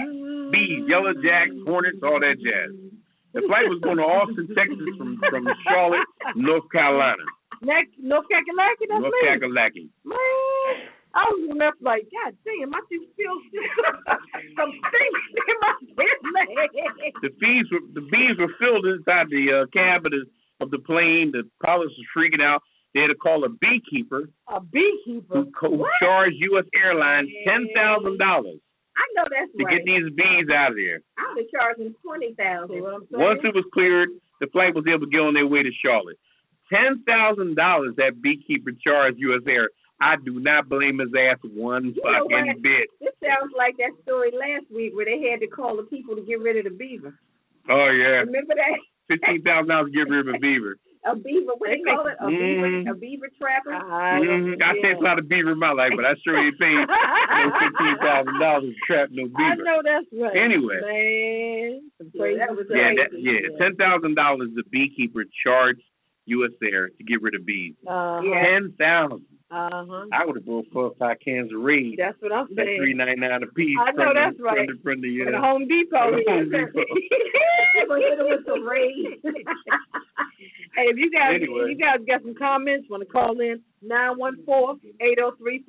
Bees, yellow jacks, hornets, all that jazz. The flight was going to Austin, Texas from Charlotte, North Carolina. North Kakalaki, that's North me. Kakalaki. Man, I was left like, God damn, I just feel some stinks in my business. The bees were filled inside the cabin of the plane. The pilots were freaking out. They had to call a beekeeper. A beekeeper? Who charged U.S. Airlines $10,000. I know that's to right. get these bees out of there. I would charge them $20,000. Once it was cleared, the flight was able to get on their way to Charlotte. $10,000 that beekeeper charged U.S. Air. I do not blame his ass one fucking bit. This sounds like that story last week where they had to call the people to get rid of the beaver. Oh, yeah. Remember that? $15,000 to get rid of a beaver. A beaver, what do they call it? A beaver trapper? I can't find a beaver in my life, but I sure ain't paying no $15,000 to trap no beaver. I know that's right. Anyway. Man. That was $10,000 the beekeeper charged U.S. Air to get rid of bees. $10,000. I would have brought 4 or 5 cans of Raid. That's what I'm saying. At $3.99 a piece. I know that's right. From the Home Depot. With some Raid. Hey, if you guys got some comments, want to call in 914-803-4306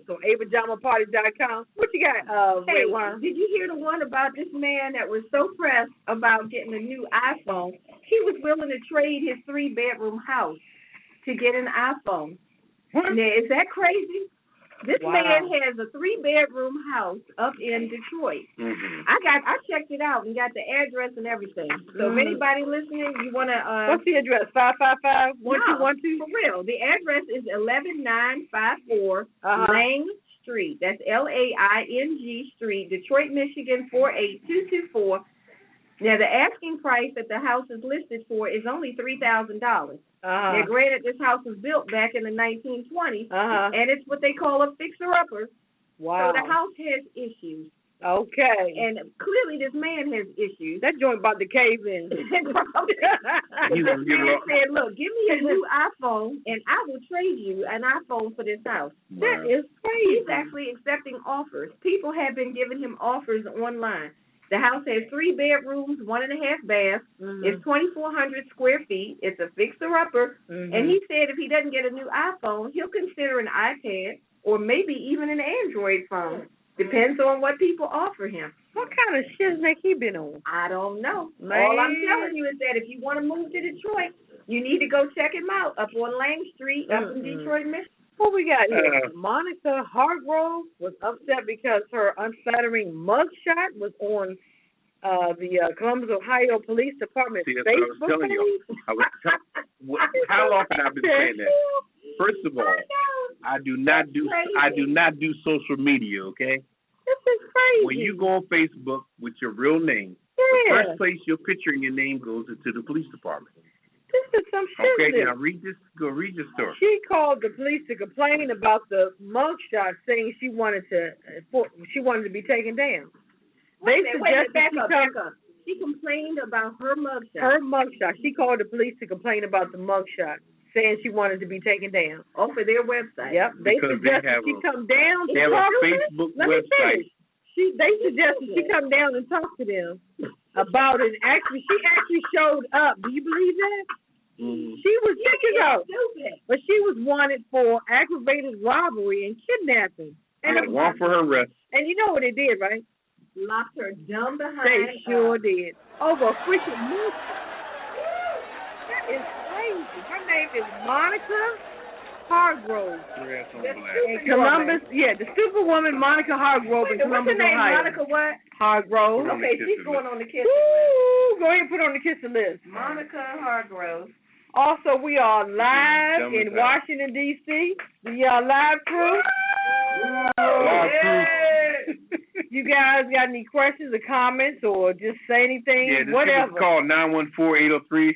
or apajamaparty.com. What you got, Redwine? Did you hear the one about this man that was so pressed about getting a new iPhone? He was willing to trade his 3-bedroom house to get an iPhone. Now, is that crazy? This man has a 3-bedroom house up in Detroit. I checked it out and got the address and everything. So if anybody listening, you want to... What's the address? 555-1212? For real. The address is 11954 Lang Street. That's Laing Street, Detroit, Michigan, 48224. Now, the asking price that the house is listed for is only $3,000. Now, granted, this house was built back in the 1920s, and it's what they call a fixer-upper. Wow. So the house has issues. Okay. And clearly this man has issues. That joint about to cave in. This man said, look, give me a new iPhone, and I will trade you an iPhone for this house. That is crazy. He's actually accepting offers. People have been giving him offers online. The house has 3 bedrooms, 1.5 baths. It's 2,400 square feet. It's a fixer-upper. And he said if he doesn't get a new iPhone, he'll consider an iPad or maybe even an Android phone. Depends on what people offer him. What kind of shiznick he been on? I don't know. Man. All I'm telling you is that if you want to move to Detroit, you need to go check him out up on Lang Street up in Detroit, Michigan. What we got here? Monica Hargrove was upset because her unflattering mugshot was on the Columbus, Ohio Police Department Facebook page. How often I've been saying that? First of all, I do not do social media, okay? This is crazy. When you go on Facebook with your real name, the first place your picture and your name goes into the police department. This is some shit. Okay, now read this story. She called the police to complain about the mugshot, saying she wanted to be taken down. Back up. She complained about her mugshot. Her mugshot. She called the police to complain about the mugshot, saying she wanted to be taken down. Oh, for their website. Yep. They suggested she come down to talk to them. They have a Facebook website. They suggested she come down and talk to them about it. She actually showed up. Do you believe that? She was taken out, but she was wanted for aggravated robbery and kidnapping. And a warrant for her arrest. And you know what they did, right? Locked her dumb behind. They sure did. Over a freaking move. That is crazy. Her name is Monica Hargrove. In Columbus, the superwoman Monica Hargrove in Columbus, what's her name? Ohio. Monica what? Hargrove. Okay, she's going on the kiss list. Go ahead and put on the kissing list. Monica Hargrove. Also, we are live in Washington, D.C. The live crew. You guys got any questions or comments or just say anything? Whatever. Just call 914-803-4306.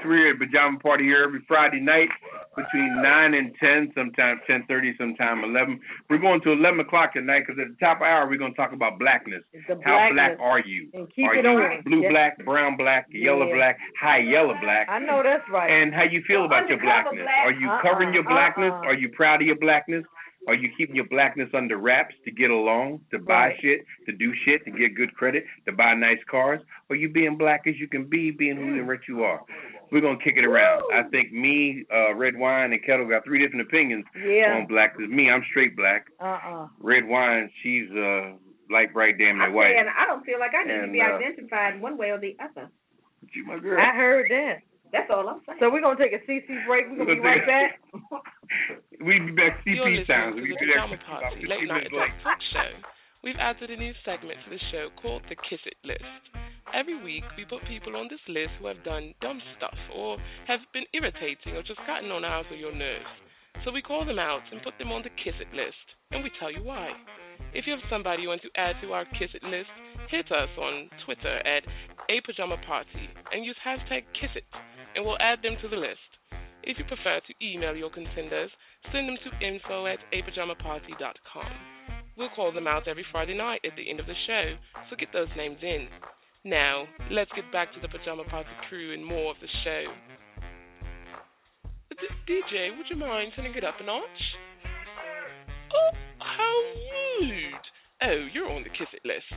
We're at Pajama Party here every Friday night between 9 and 10, sometimes 10:30, sometimes 11. We're going to 11 o'clock tonight because at the top of the hour, we're going to talk about blackness. How black are you? And keep are it you on. Blue black, brown black, yellow black, high yellow black? I know that's right. And how you feel about your blackness. Are you covering your blackness? Are you proud of your blackness? Are you keeping your blackness under wraps to get along, to buy shit, to do shit, to get good credit, to buy nice cars? Or are you being black as you can be, being who and what you are? We're going to kick it around. I think me, Redwine, and Ketel got 3 different opinions on black. Me, I'm straight black. Redwine, she's light, bright, damn near white. And I don't feel like I need to be identified one way or the other. You my girl. I heard that. That's all I'm saying. So we're going to take a CC break. We're going to be right back. We'll be back. CP sounds. You're listening to the Pajama Party Late Night Adult Talk Show. We've added a new segment to the show called the Kiss It List. Every week, we put people on this list who have done dumb stuff or have been irritating or just gotten on out of your nerves. So we call them out and put them on the Kiss It list, and we tell you why. If you have somebody you want to add to our Kiss It list, hit us on Twitter at Pajama Party and use hashtag KissIt, and we'll add them to the list. If you prefer to email your contenders, send them to info@apajamaparty.com. We'll call them out every Friday night at the end of the show, so get those names in. Now, let's get back to the Pajama Party Crew and more of the show. DJ, would you mind turning it up a notch? Oh, how rude. Oh, you're on the Kiss It list.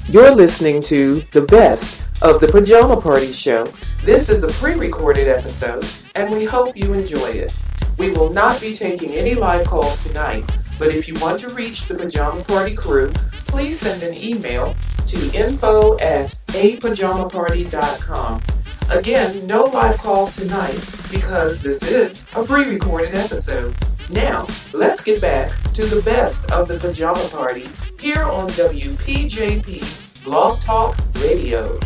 You're listening to the best of the Pajama Party Show. This is a pre-recorded episode, and we hope you enjoy it. We will not be taking any live calls tonight, but if you want to reach the Pajama Party Crew, please send an email to info@apajamaparty.com. Again, no live calls tonight because this is a pre-recorded episode. Now, let's get back to the best of the Pajama Party here on WPJP Blog Talk Radio.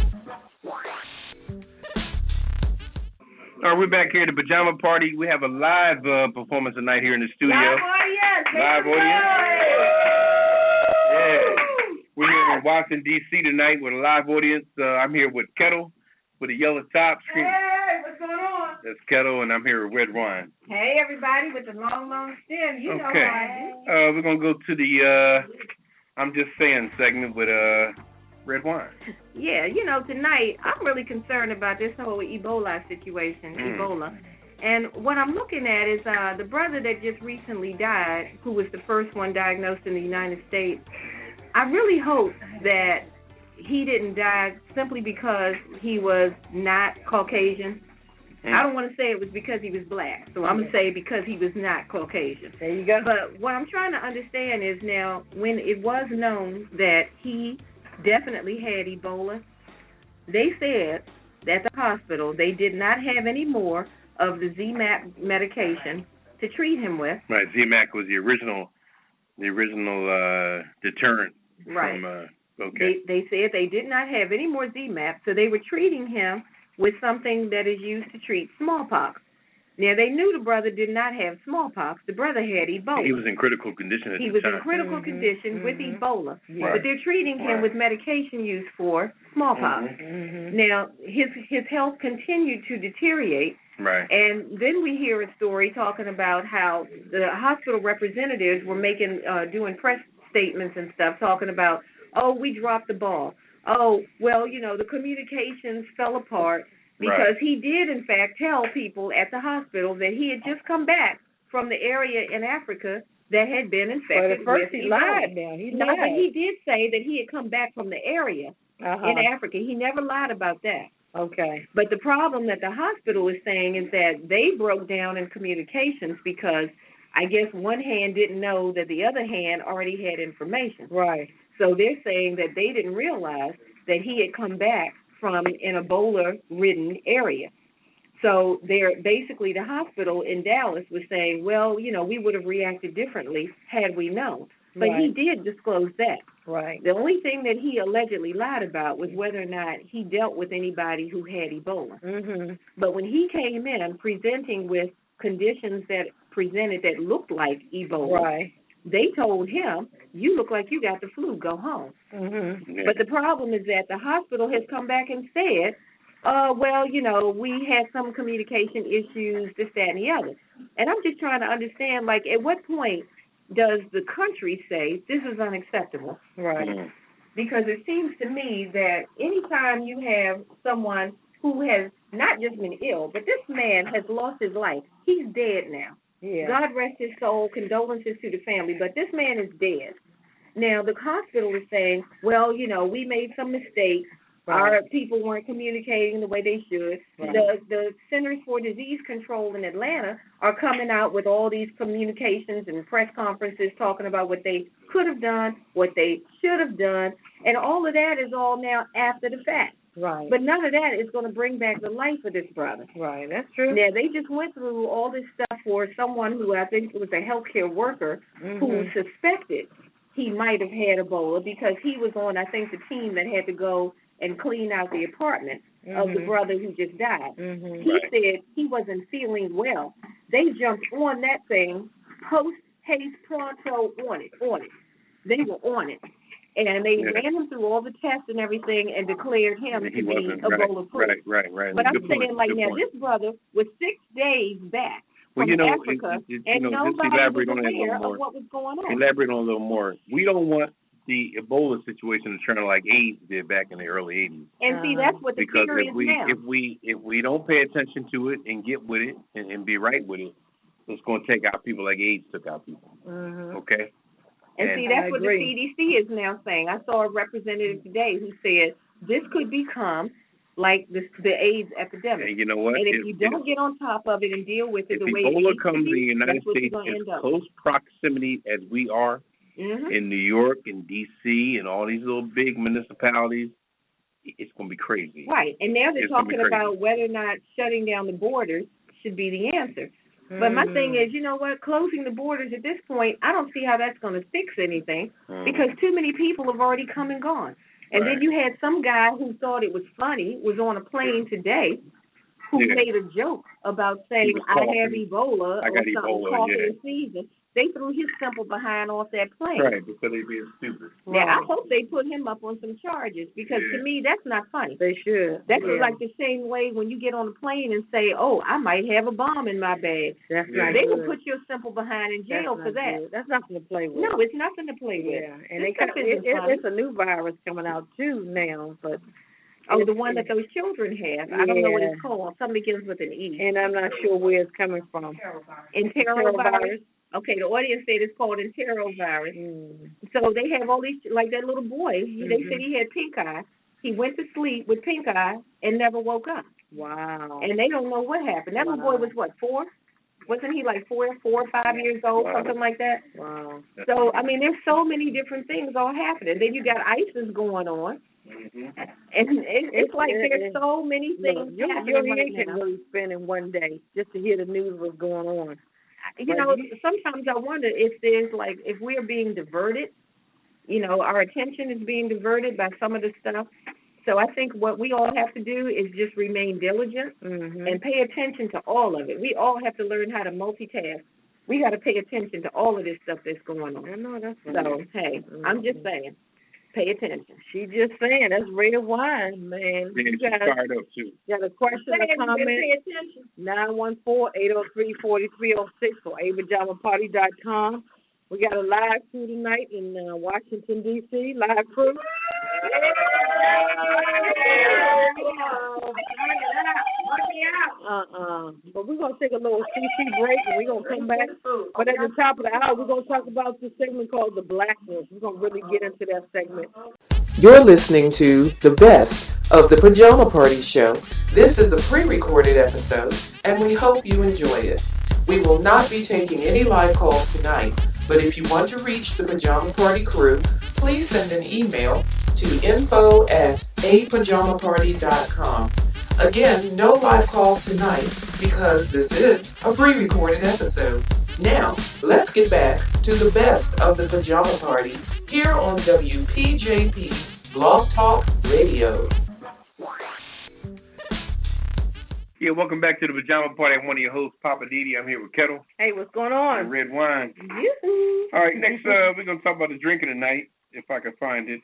All right, we're back here at the Pajama Party. We have a live performance tonight here in the studio. Live audience. Live audience. Yeah. We're here in Washington, D.C. tonight with a live audience. I'm here with Ketel with a yellow top. Hey, what's going on? That's Ketel, and I'm here with Redwine. Hey, everybody with the long, long stem. You know Okay. how I do. We're going to go to the I'm Just Saying segment with Redwine. Yeah, tonight I'm really concerned about this whole Ebola situation, Ebola. And what I'm looking at is the brother that just recently died, who was the first one diagnosed in the United States. I really hope that he didn't die simply because he was not Caucasian. I don't want to say it was because he was black, so I'm going to say because he was not Caucasian. There you go. But what I'm trying to understand is now, when it was known that he definitely had Ebola, they said that the hospital, they did not have any more of the ZMapp medication to treat him with. Right, ZMapp was the original deterrent. Right. From, okay. They said they did not have any more ZMapp, so they were treating him with something that is used to treat smallpox. Now, they knew the brother did not have smallpox. The brother had Ebola. He was in critical condition at the time. He was in critical condition with Ebola. Right. But they're treating him with medication used for smallpox. Now, his health continued to deteriorate. Right. And then we hear a story talking about how the hospital representatives were doing press statements and stuff, talking about, oh, we dropped the ball. Oh, well, the communications fell apart. Because he did, in fact, tell people at the hospital that he had just come back from the area in Africa that had been infected But at first with he Ebola. lied now. He No, lied. but he did say that he had come back from the area in Africa. He never lied about that. Okay. But the problem that the hospital is saying is that they broke down in communications because I guess one hand didn't know that the other hand already had information. Right. So they're saying that they didn't realize that he had come back from an Ebola-ridden area. So they're basically, the hospital in Dallas was saying, well, we would have reacted differently had we known. But he did disclose that. Right. The only thing that he allegedly lied about was whether or not he dealt with anybody who had Ebola. But when he came in presenting with conditions that looked like Ebola, they told him, you look like you got the flu, go home. But the problem is that the hospital has come back and said, well, we had some communication issues, this, that, and the other. And I'm just trying to understand, at what point does the country say this is unacceptable? Right. Because it seems to me that anytime you have someone who has not just been ill, but this man has lost his life. He's dead now. Yeah. God rest his soul, condolences to the family, but this man is dead. Now, the hospital is saying, well, we made some mistakes. Our people weren't communicating the way they should. The Centers for Disease Control in Atlanta are coming out with all these communications and press conferences talking about what they could have done, what they should have done, and all of that is all now after the fact. Right. But none of that is going to bring back the life of this brother. Right, that's true. Now, they just went through all this stuff for someone who I think was a healthcare worker who suspected he might have had Ebola because he was on, I think, the team that had to go and clean out the apartment of the brother who just died. He said he wasn't feeling well. They jumped on that thing, post haste pronto on it. They were on it. And they ran him through all the tests and everything and declared him to be Ebola-proof. Right. But I'm saying, like, now, this brother was 6 days back from Africa, and nobody was aware of what was going on. Elaborate on a little more. We don't want the Ebola situation to turn like AIDS did back in the early 80s. And see, that's what the theory is now. If we don't pay attention to it and get with it and be right with it, it's going to take out people like AIDS took out people. Okay? And see, that's what the CDC is now saying. I saw a representative today who said this could become like the AIDS epidemic. And you know what? And if you don't get on top of it and deal with it the way Ebola it comes to the United States in close proximity as we are in New York and D.C. and all these little big municipalities, it's going to be crazy. Right. And now they're talking about whether or not shutting down the borders should be the answer. But my thing is, you know what, closing the borders at this point, I don't see how that's going to fix anything because too many people have already come and gone. And then you had some guy who thought it was funny, was on a plane today, who made a joke about saying, I have Ebola or something, coughing and sneezing. They threw his simple behind off that plane. Right, because they being stupid. Now, I hope they put him up on some charges because to me, that's not funny. They should. That's like the same way when you get on a plane and say, oh, I might have a bomb in my bag. That's not They good. will put your simple behind in jail for that. Good. That's nothing to play with. No, it's nothing to play with. Yeah, and it's a new virus coming out too now, but the one that those children have. I don't know what it's called. Something begins with an E. And I'm not sure where it's coming from. Enterovirus. Okay, the audience said it's called enterovirus. So they have all these, like that little boy. They said he had pink eye. He went to sleep with pink eye and never woke up. Wow. And they don't know what happened. That little boy was what, 4? Wasn't he like 4 or 5 years old, something like that? Wow. So, I mean, there's so many different things all happening. Then you got ISIS going on. And it's like there's so many things happening right now. Can really spend in one day just to hear the news of what's going on. You know, sometimes I wonder if there's like, if we're being diverted, you know, our attention is being diverted by some of the stuff. So I think what we all have to do is just remain diligent and pay attention to all of it. We all have to learn how to multitask. We got to pay attention to all of this stuff that's going on. I know, that's right. So, hey, I'm just saying, pay attention. She just saying, that's Redwine, man. Yeah, you she's fired up, too. Got a question or comment? Pay attention. 914-803-4306 or apajamaparty.com. We got a live crew tonight in Washington, D.C. Live crew. But we're going to take a little CC break and we're going to come back. But at the top of the hour, we're going to talk about this segment called The Blackness. We're going to really get into that segment. You're listening to the best of the Pajama Party Show. This is a pre-recorded episode, and we hope you enjoy it. We will not be taking any live calls tonight, but if you want to reach the Pajama Party Crew, please send an email to info@apajamaparty.com. Again, no live calls tonight because this is a pre-recorded episode. Now, let's get back to the best of the Pajama Party here on WPJP Blog Talk Radio. Yeah, welcome back to the Pajama Party. I'm one of your hosts, Poppa DD. I'm here with Ketel. Hey, what's going on? And Redwine. Yoo-hoo. All right, next we're going to talk about the drinking tonight, if I can find it.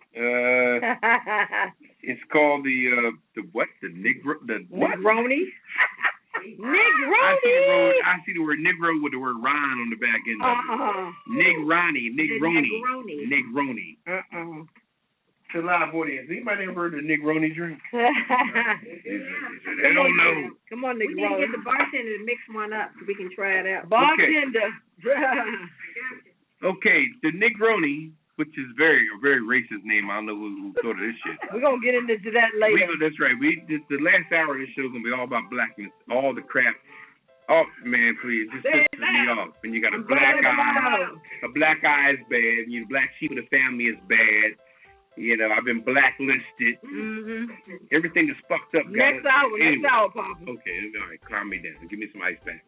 It's called the what? The Negroni? Negroni! I see the word Negro with the word Ron on the back end of it. Negroni. It's a live audience. Anybody ever heard of Negroni drink? They don't know. Come on, Negroni. We need to get the bartender to mix one up so we can try it out. Bartender. Okay, the Negroni, which is a very racist name. I don't know who thought of this shit. We're going to get into that later. That's right. The last hour of the show is going to be all about blackness, all the crap. Oh, man, please, just pisses me off. And you got a black eye. A black eye is bad. You know, black sheep of the family is bad. You know, I've been blacklisted. Everything is fucked up. Next hour, Papa. Okay, all right, calm me down. Give me some ice packs.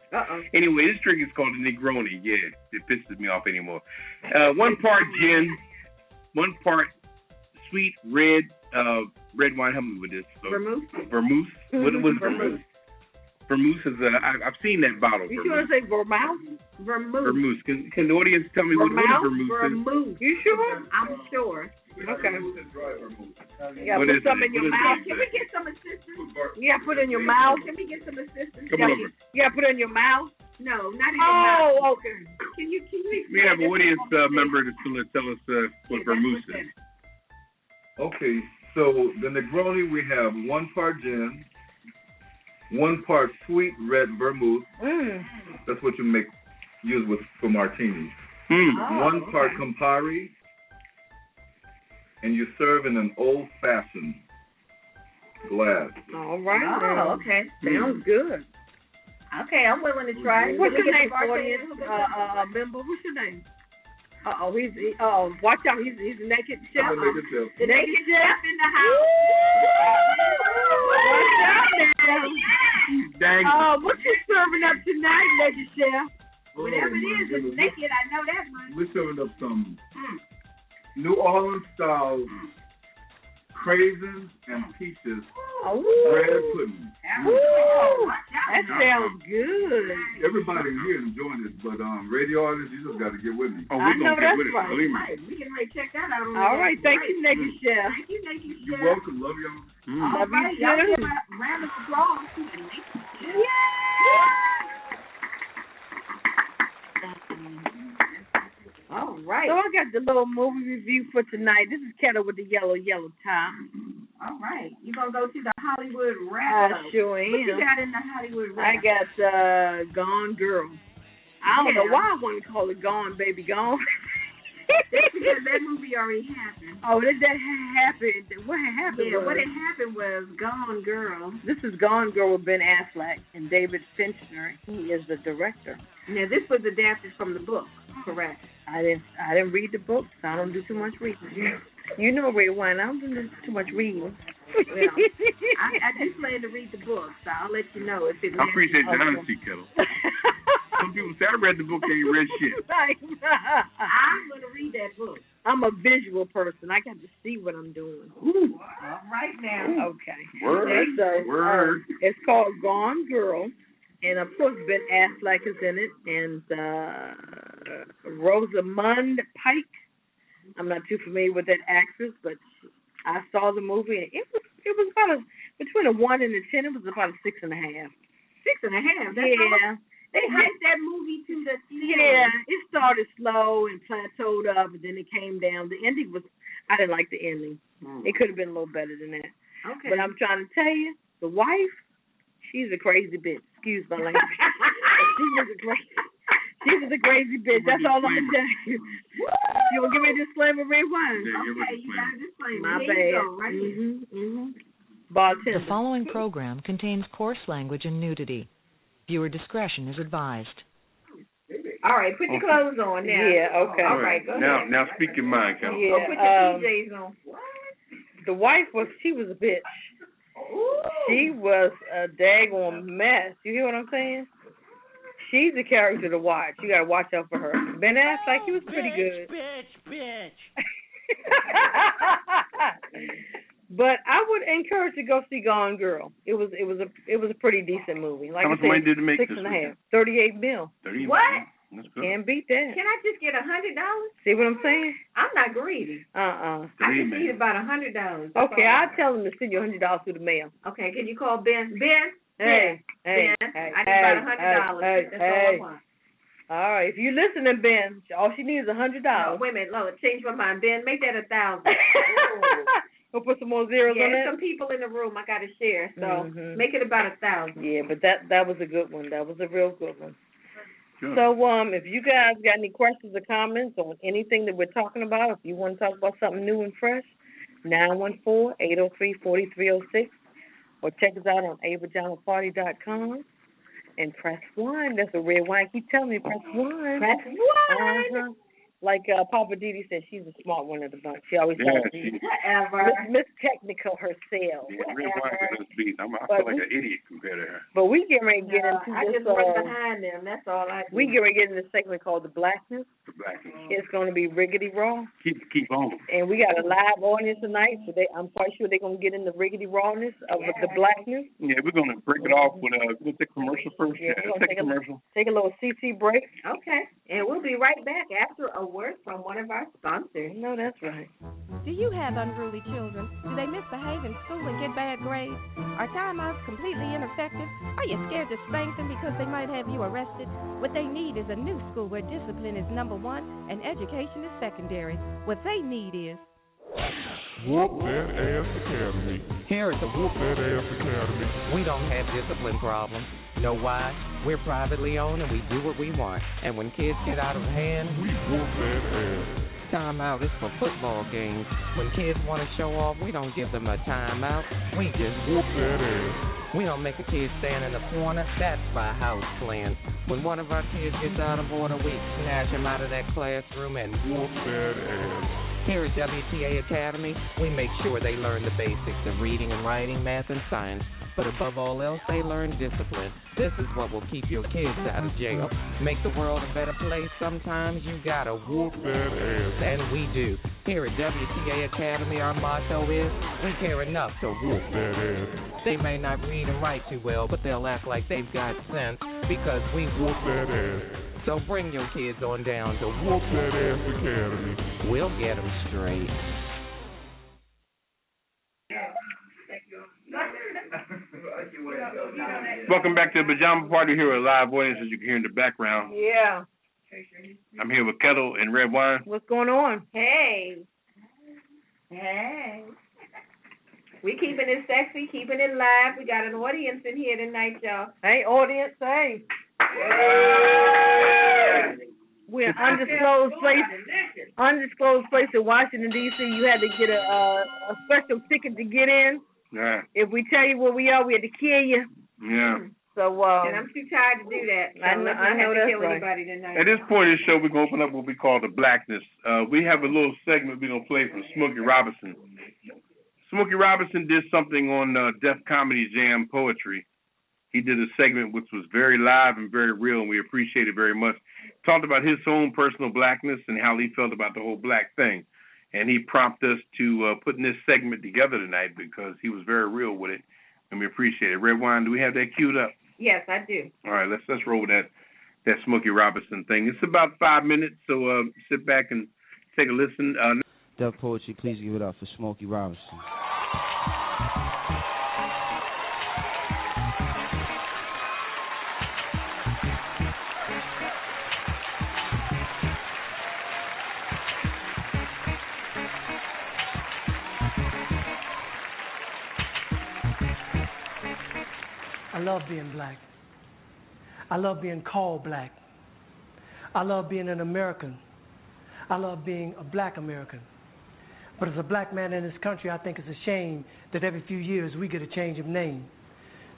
Anyway, this drink is called a Negroni. Yeah, it pisses me off anymore. 1 part gin, 1 part sweet red wine. Help me with this. Vermouth. What was vermouth? Vermouth is I've seen that bottle. You want to say vermouth? Vermouth. Can the audience tell me what vermouth is? Vermouth. You sure? I'm sure. Okay. Yeah, put some in your mouth. Can we get some assistance? Yeah, put it in your mouth. Can we get some assistance? Come over. Yeah, put it in your mouth. No, not in your mouth. Oh, okay. Can you we have an audience member that's going to tell us what vermouth is. Okay, so the Negroni, we have 1 part gin, 1 part sweet red vermouth. That's what you use for martinis. 1 part Campari, and you serve in an old-fashioned glass. All right. Oh, okay. Sounds good. Okay, I'm willing to try. What's your name, audience member? What's your name? Watch out, he's a naked chef. The naked chef in the house. Watch out now. Dang. What you serving up tonight, naked chef? Whatever it is, it's naked. I know that much. We're serving up some New Orleans style craisins and peaches bread pudding. That sounds good. Everybody here enjoying this, but radio audience, you just got to get with me. Oh, we're going to get with it. Right. Believe me. We can check that out. All right, thank you, naked chef. Thank you, naked chef. You're welcome. Love y'all. Love you Y'all too. give a round of applause to the naked chef. All right. So I got the little movie review for tonight. This is Ketel with the yellow tie. All right. You going to go to the Hollywood wrap? I sure am. What you got in the Hollywood wrap? I got Gone Girl. I don't know why I want to call it Gone, Baby Gone. Because that movie already happened. Oh, did that happen? What happened? Yeah, what had happened was Gone Girl. This is Gone Girl with Ben Affleck and David Fincher. He is the director. Now, this was adapted from the book, correct? I didn't read the book, so I don't do too much reading. You know, Redwine, I don't do too much reading. Well, I just plan to read the book, so I'll let you know if it. I appreciate the honesty, Ketel. Some people say I read the book, they ain't read shit. I'm going to read that book. I'm a visual person. I got to see what I'm doing. Ooh. All right now. Okay. Word. It's called Gone Girl. And, of course, Ben Affleck is in it. And Rosamund Pike. I'm not too familiar with that actress, but I saw the movie. And it was about between a 1 and a 10. It was about a 6.5. 6.5? Yeah. They hyped that movie to the theater. Yeah, it started slow and plateaued up, and then it came down. The ending I didn't like the ending. It could have been a little better than that. Okay. But I'm trying to tell you, the wife, she's a crazy bitch. Excuse my language. She was a crazy bitch. That's all I'm going to tell you. You want to give me a disclaimer, Redwine? Okay, you got a disclaimer. My Here bad. you go, right here. The following program contains coarse language and nudity. Viewer discretion is advised. All right, put your clothes on now. Yeah, okay. All right, go ahead. Now speak your mind, Ketel. Yeah, put your PJs on. What? The wife she was a bitch. Ooh. She was a daggone mess. You hear what I'm saying? She's the character to watch. You got to watch out for her. Ben Affleck, he was pretty good. Bitch. But I would encourage to go see Gone Girl. It was a pretty decent movie. Like How much I said, money did it make 6.5, $38 million. What? That's good. Can't beat that. Can I just get $100? See what I'm saying? I'm not greedy. I just need about $100. Okay, I'll tell them to send you $100 through the mail. Okay, can you call Ben? Ben? Hey, Ben, I need about $100. That's all I want. All right, if you're listening, Ben, all she needs is $100. No, wait a minute, Lola, change my mind. Ben, make that 1,000. We'll put some more zeros on it. Yeah, some people in the room I got to share, so make it about 1,000. Yeah, but that was a good one. That was a real good one. Sure. So, if you guys got any questions or comments on anything that we're talking about, if you want to talk about something new and fresh, 914-803-4306, or check us out on apajamaparty.com and press 1. That's a Redwine. Keep telling me, press 1. Press 1. Like Poppa DD said, she's the smart one of the bunch. She always Yeah, tries to be Whatever. Miss Technical herself. Yeah, Redwine got us beat. I feel like an idiot compared to her. But we get ready to get into I this. just run behind them. That's all I do. We get ready to get into this segment called The Blackness. The Blackness. It's going to be riggedy raw. Keep on. And we got a live audience tonight, so I'm quite sure they're going to get in the riggedy rawness of the Blackness. Yeah, we're going to break it off with we'll take a commercial first. Yeah, let's take a commercial. Take a little CT break. Okay. And we'll be right back after a word from one of our sponsors. No, that's right. Do you have unruly children? Do they misbehave in school and get bad grades? Are timeouts completely ineffective? Are you scared to spank them because they might have you arrested? What they need is a new school where discipline is number one and education is secondary. What they need is Whoop That Ass Academy. Here at the Whoop That Ass Academy, we don't have discipline problems. Know why? We're privately owned and we do what we want. And when kids get out of hand, we whoop that ass. Timeout is for football games. When kids want to show off, we don't give them a timeout. We just whoop that ass. We don't make a kid stand in the corner. That's my house plan. When one of our kids gets out of order, we snatch him out of that classroom and whoop that ass. Here at WTA Academy, we make sure they learn the basics of reading and writing, math, and science. But above all else, they learn discipline. This is what will keep your kids out of jail. Make the world a better place. Sometimes you gotta whoop that ass. And we do. Here at WTA Academy, our motto is, we care enough to whoop that ass. They may not read and write too well, but they'll act like they've got sense because we whoop that ass. So bring your kids on down to Whoop That Ass Academy. We'll get them straight. Welcome back to the Pajama Party. Here with a live audience, as you can hear in the background. Yeah. I'm here with Ketel and Redwine. What's going on? Hey. We keeping it sexy, keeping it live. We got an audience in here tonight, y'all. Hey, audience, hey. We're in undisclosed place in Washington, D.C. You had to get a special ticket to get in. Yeah. If we tell you where we are, we had to kill you. Yeah. So, and I'm too tired to do that. So I know that's right. Tonight. At this point in the show, we're going to open up what we call the Blackness. We have a little segment we're going to play from Smokey Robinson. Smokey Robinson did something on Def Comedy Jam Poetry. He did a segment which was very live and very real, and we appreciate it very much. Talked about his own personal blackness and how he felt about the whole black thing. And he prompted us to putting this segment together tonight because he was very real with it, and we appreciate it. Redwine, do we have that queued up? Yes, I do. All right, let's roll with that Smokey Robinson thing. It's about 5 minutes, so sit back and take a listen. Def Poetry, please give it up for Smokey Robinson. I love being black. I love being called black. I love being an American. I love being a black American. But as a black man in this country, I think it's a shame that every few years we get a change of name.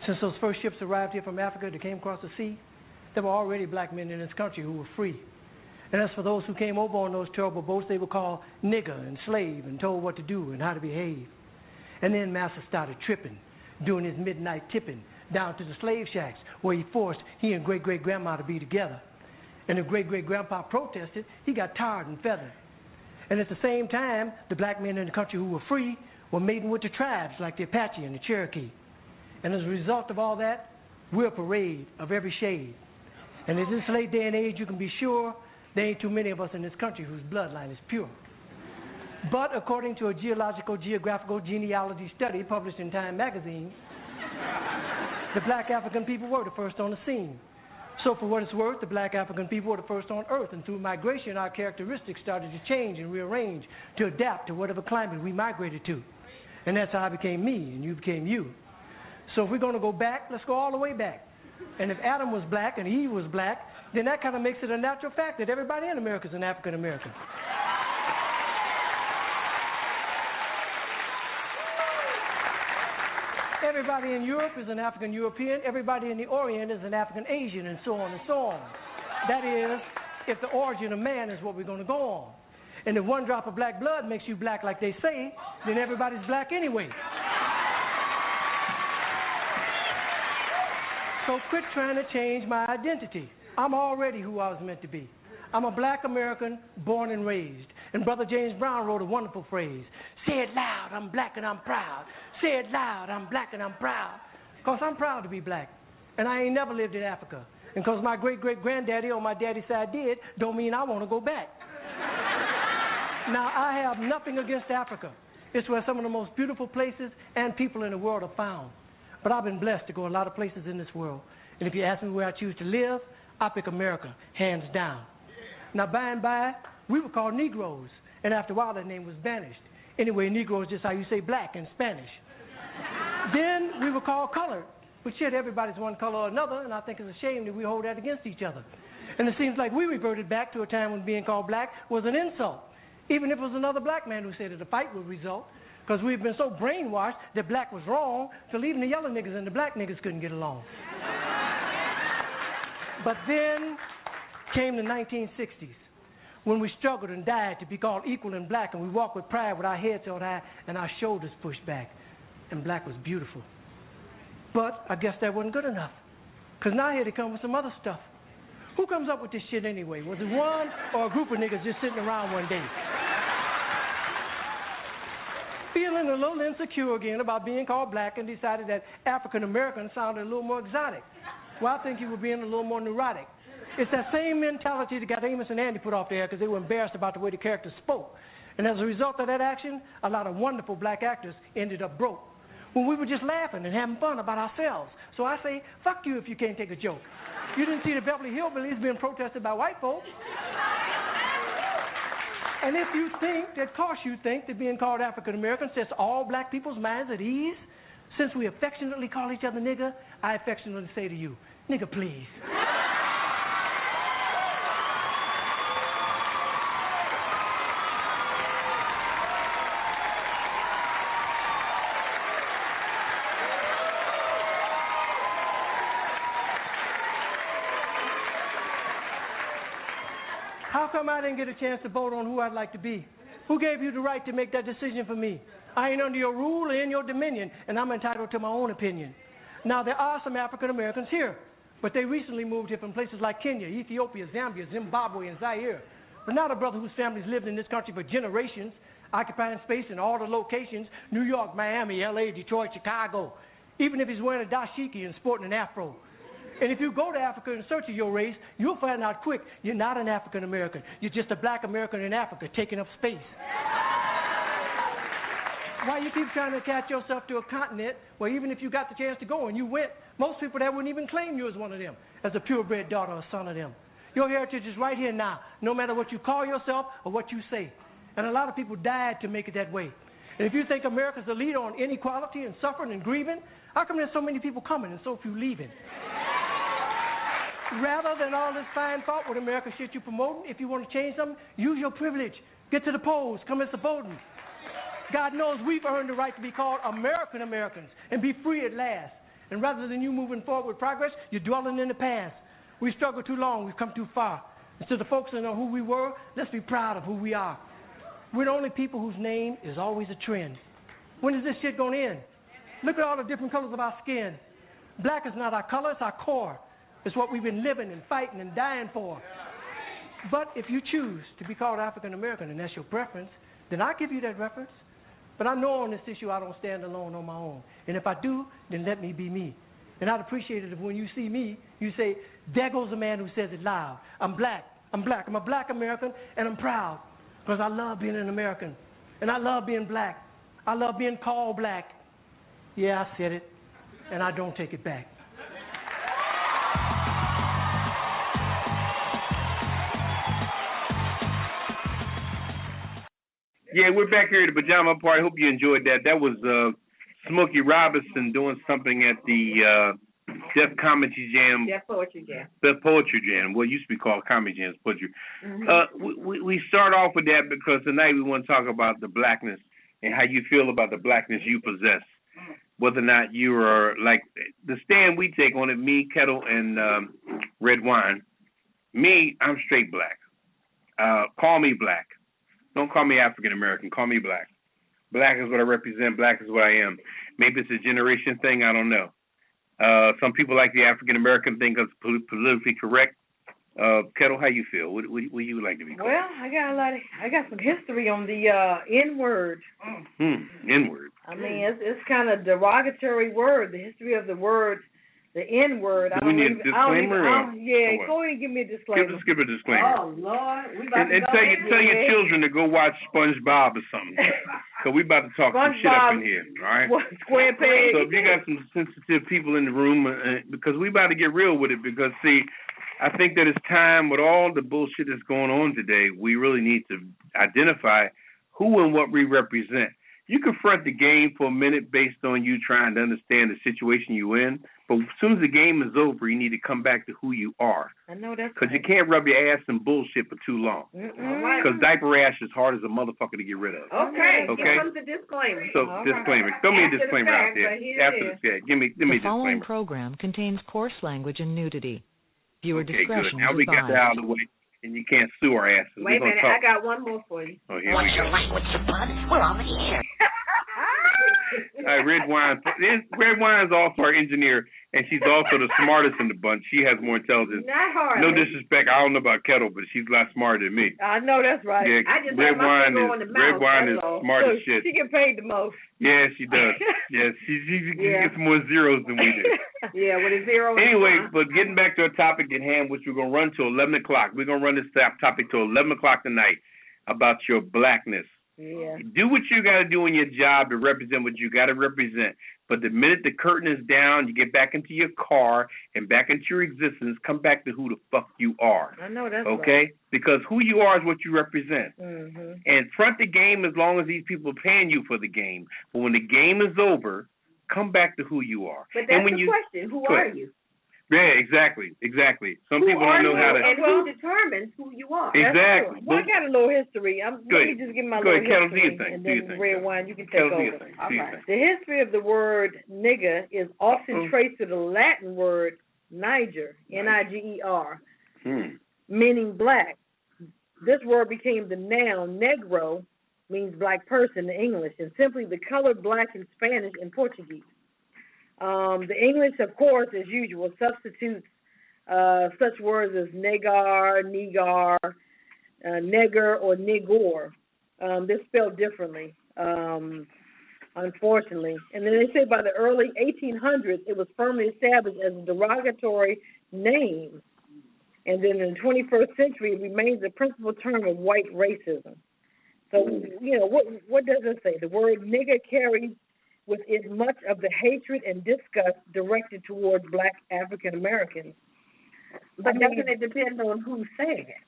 Since those first ships arrived here from Africa that came across the sea, there were already black men in this country who were free. And as for those who came over on those terrible boats, they were called nigger and slave and told what to do and how to behave. And then Master started tripping, doing his midnight tipping down to the slave shacks where he forced he and great-great-grandma to be together. And if great-great-grandpa protested, he got tarred and feathered. And at the same time, the black men in the country who were free were mating with the tribes like the Apache and the Cherokee. And as a result of all that, we're a parade of every shade. And in this late day and age, you can be sure there ain't too many of us in this country whose bloodline is pure. But according to a geographical genealogy study published in Time magazine, the black African people were the first on the scene. So for what it's worth, the black African people were the first on Earth, and through migration, our characteristics started to change and rearrange to adapt to whatever climate we migrated to. And that's how I became me, and you became you. So if we're going to go back, let's go all the way back. And if Adam was black and Eve was black, then that kind of makes it a natural fact that everybody in America is an African American. Everybody in Europe is an African European. Everybody in the Orient is an African Asian, and so on and so on. That is, if the origin of man is what we're going to go on. And if one drop of black blood makes you black like they say, then everybody's black anyway. So quit trying to change my identity. I'm already who I was meant to be. I'm a black American born and raised. And Brother James Brown wrote a wonderful phrase. Say it loud, I'm black and I'm proud. Say it loud, I'm black and I'm proud. Because I'm proud to be black. And I ain't never lived in Africa. And because my great-great-granddaddy on my daddy's side did, don't mean I want to go back. Now, I have nothing against Africa. It's where some of the most beautiful places and people in the world are found. But I've been blessed to go a lot of places in this world. And if you ask me where I choose to live, I pick America, hands down. Now, by and by, we were called Negroes. And after a while, that name was banished. Anyway, Negro is just how you say black in Spanish. Then we were called colored. But shit, everybody's one color or another, and I think it's a shame that we hold that against each other. And it seems like we reverted back to a time when being called black was an insult, even if it was another black man who said that a fight would result, because we've been so brainwashed that black was wrong, till even the yellow niggas and the black niggas couldn't get along. But then came the 1960s, when we struggled and died to be called equal and black, and we walked with pride with our heads held high and our shoulders pushed back, and black was beautiful. But I guess that wasn't good enough, because now here they come with some other stuff. Who comes up with this shit anyway? Was it one or a group of niggas just sitting around one day? Feeling a little insecure again about being called black and decided that African American sounded a little more exotic. Well, I think you were being a little more neurotic. It's that same mentality that got Amos and Andy put off there because they were embarrassed about the way the characters spoke. And as a result of that action, a lot of wonderful black actors ended up broke, when we were just laughing and having fun about ourselves. So I say, fuck you if you can't take a joke. You didn't see the Beverly Hillbillies being protested by white folks. And if you think, of course you think, that being called African American sets all black people's minds at ease, since we affectionately call each other nigger, I affectionately say to you, nigger please. How come I didn't get a chance to vote on who I'd like to be? Who gave you the right to make that decision for me? I ain't under your rule or in your dominion, and I'm entitled to my own opinion. Now, there are some African Americans here, but they recently moved here from places like Kenya, Ethiopia, Zambia, Zimbabwe, and Zaire. But not a brother whose family's lived in this country for generations, occupying space in all the locations, New York, Miami, L.A., Detroit, Chicago, even if he's wearing a dashiki and sporting an afro. And if you go to Africa in search of your race, you'll find out quick you're not an African American. You're just a black American in Africa taking up space. Why you keep trying to attach yourself to a continent where even if you got the chance to go and you went, most people there wouldn't even claim you as one of them, as a purebred daughter or son of them. Your heritage is right here now, no matter what you call yourself or what you say. And a lot of people died to make it that way. And if you think America's the leader on inequality and suffering and grieving, how come there's so many people coming and so few leaving? Rather than all this fine thought with America shit you promoting, if you want to change something, use your privilege. Get to the polls. Come as a voting. God knows we've earned the right to be called American Americans and be free at last. And rather than you moving forward with progress, you're dwelling in the past. We've struggled too long. We've come too far. Instead of focusing on who we were, let's be proud of who we are. We're the only people whose name is always a trend. When is this shit going to end? Look at all the different colors of our skin. Black is not our color, it's our core. It's what we've been living and fighting and dying for. But if you choose to be called African American and that's your preference, then I give you that reference. But I know on this issue I don't stand alone on my own. And if I do, then let me be me. And I'd appreciate it if when you see me, you say, there goes a man who says it loud. I'm black. I'm a black American, and I'm proud. Because I love being an American. And I love being black. I love being called black. Yeah, I said it. And I don't take it back. Yeah, we're back here at the Pajama Party. Hope you enjoyed that. That was Smokey Robinson doing something at the Def Comedy Jam. Def Poetry Jam. The Poetry Jam. Well, it used to be called Comedy Jam's Poetry. Mm-hmm. We start off with that because tonight we want to talk about the blackness and how you feel about the blackness you possess. Whether or not you are, like, the stand we take on it, me, Ketel, and Redwine, Me, I'm straight black. Call me black. Don't call me African American. Call me black. Black is what I represent. Black is what I am. Maybe it's a generation thing. I don't know. Some people like the African American thing because it's politically correct. Ketel, how you feel? What you like to be called? Well, I got some history on the N-word. N-word. I mean, it's kind of derogatory word. The history of the word, the N-word. Do we need a disclaimer? Go ahead and give me a disclaimer. Give a disclaimer. Oh Lord, and tell your children to go watch SpongeBob or something. Because we about to talk some shit up in here, all right? Square peg. So if you got some sensitive people in the room, because we about to get real with it, because see, I think that it's time with all the bullshit that's going on today, we really need to identify who and what we represent. You confront the game for a minute based on you trying to understand the situation you're in, but as soon as the game is over, you need to come back to who you are. I know that's because you can't rub your ass in bullshit for too long. Because diaper rash is hard as a motherfucker to get rid of. Okay. Here comes the disclaimer. So disclaimer. Throw me a disclaimer out there. After the fact, give me a disclaimer. The following program contains coarse language and nudity. Viewer discretion good. Now is we got that out of the way, and you can't sue our asses. Wait a minute, I got one more for you. Oh, here we go. Language, bud? We're on the air. All right, Redwine's also our engineer, and she's also the smartest in the bunch. She has more intelligence. Not hard. No disrespect, I don't know about Ketel, but she's a lot smarter than me. I know that's right. Yeah, I just Redwine is smart as shit. She get paid the most. Yeah, she does. Yeah, she gets more zeros than we do. Yeah, with a zero. Anyway, but getting back to our topic at hand, which we're going to run to 11 o'clock. We're going to run this topic to 11 o'clock tonight about your blackness. Yeah. Do what you got to do in your job to represent what you got to represent. But the minute the curtain is down, you get back into your car and back into your existence, come back to who the fuck you are. I know that's okay? Right. Because who you are is what you represent. Mm-hmm. And front the game as long as these people are paying you for the game. But when the game is over, come back to who you are. But that's the question. Who are you? Yeah, exactly. Some people don't know how to. And who determines who you are? Exactly. Well, I got a little history. Let me just give my little history, and then Redwine, you can take over. All right. The history of the word nigger is often traced to the Latin word Niger, Niger, meaning black. This word became the noun negro, means black person in English, and simply the color black in Spanish and Portuguese. The English, of course, as usual, substitutes such words as negar, negar, negger, or nigor. They're spelled differently, unfortunately. And then they say by the early 1800s, it was firmly established as a derogatory name. And then in the 21st century, it remains the principal term of white racism. So, what does it say? The word nigger carries with it much of the hatred and disgust directed towards black African Americans. But doesn't it depend on who's saying it?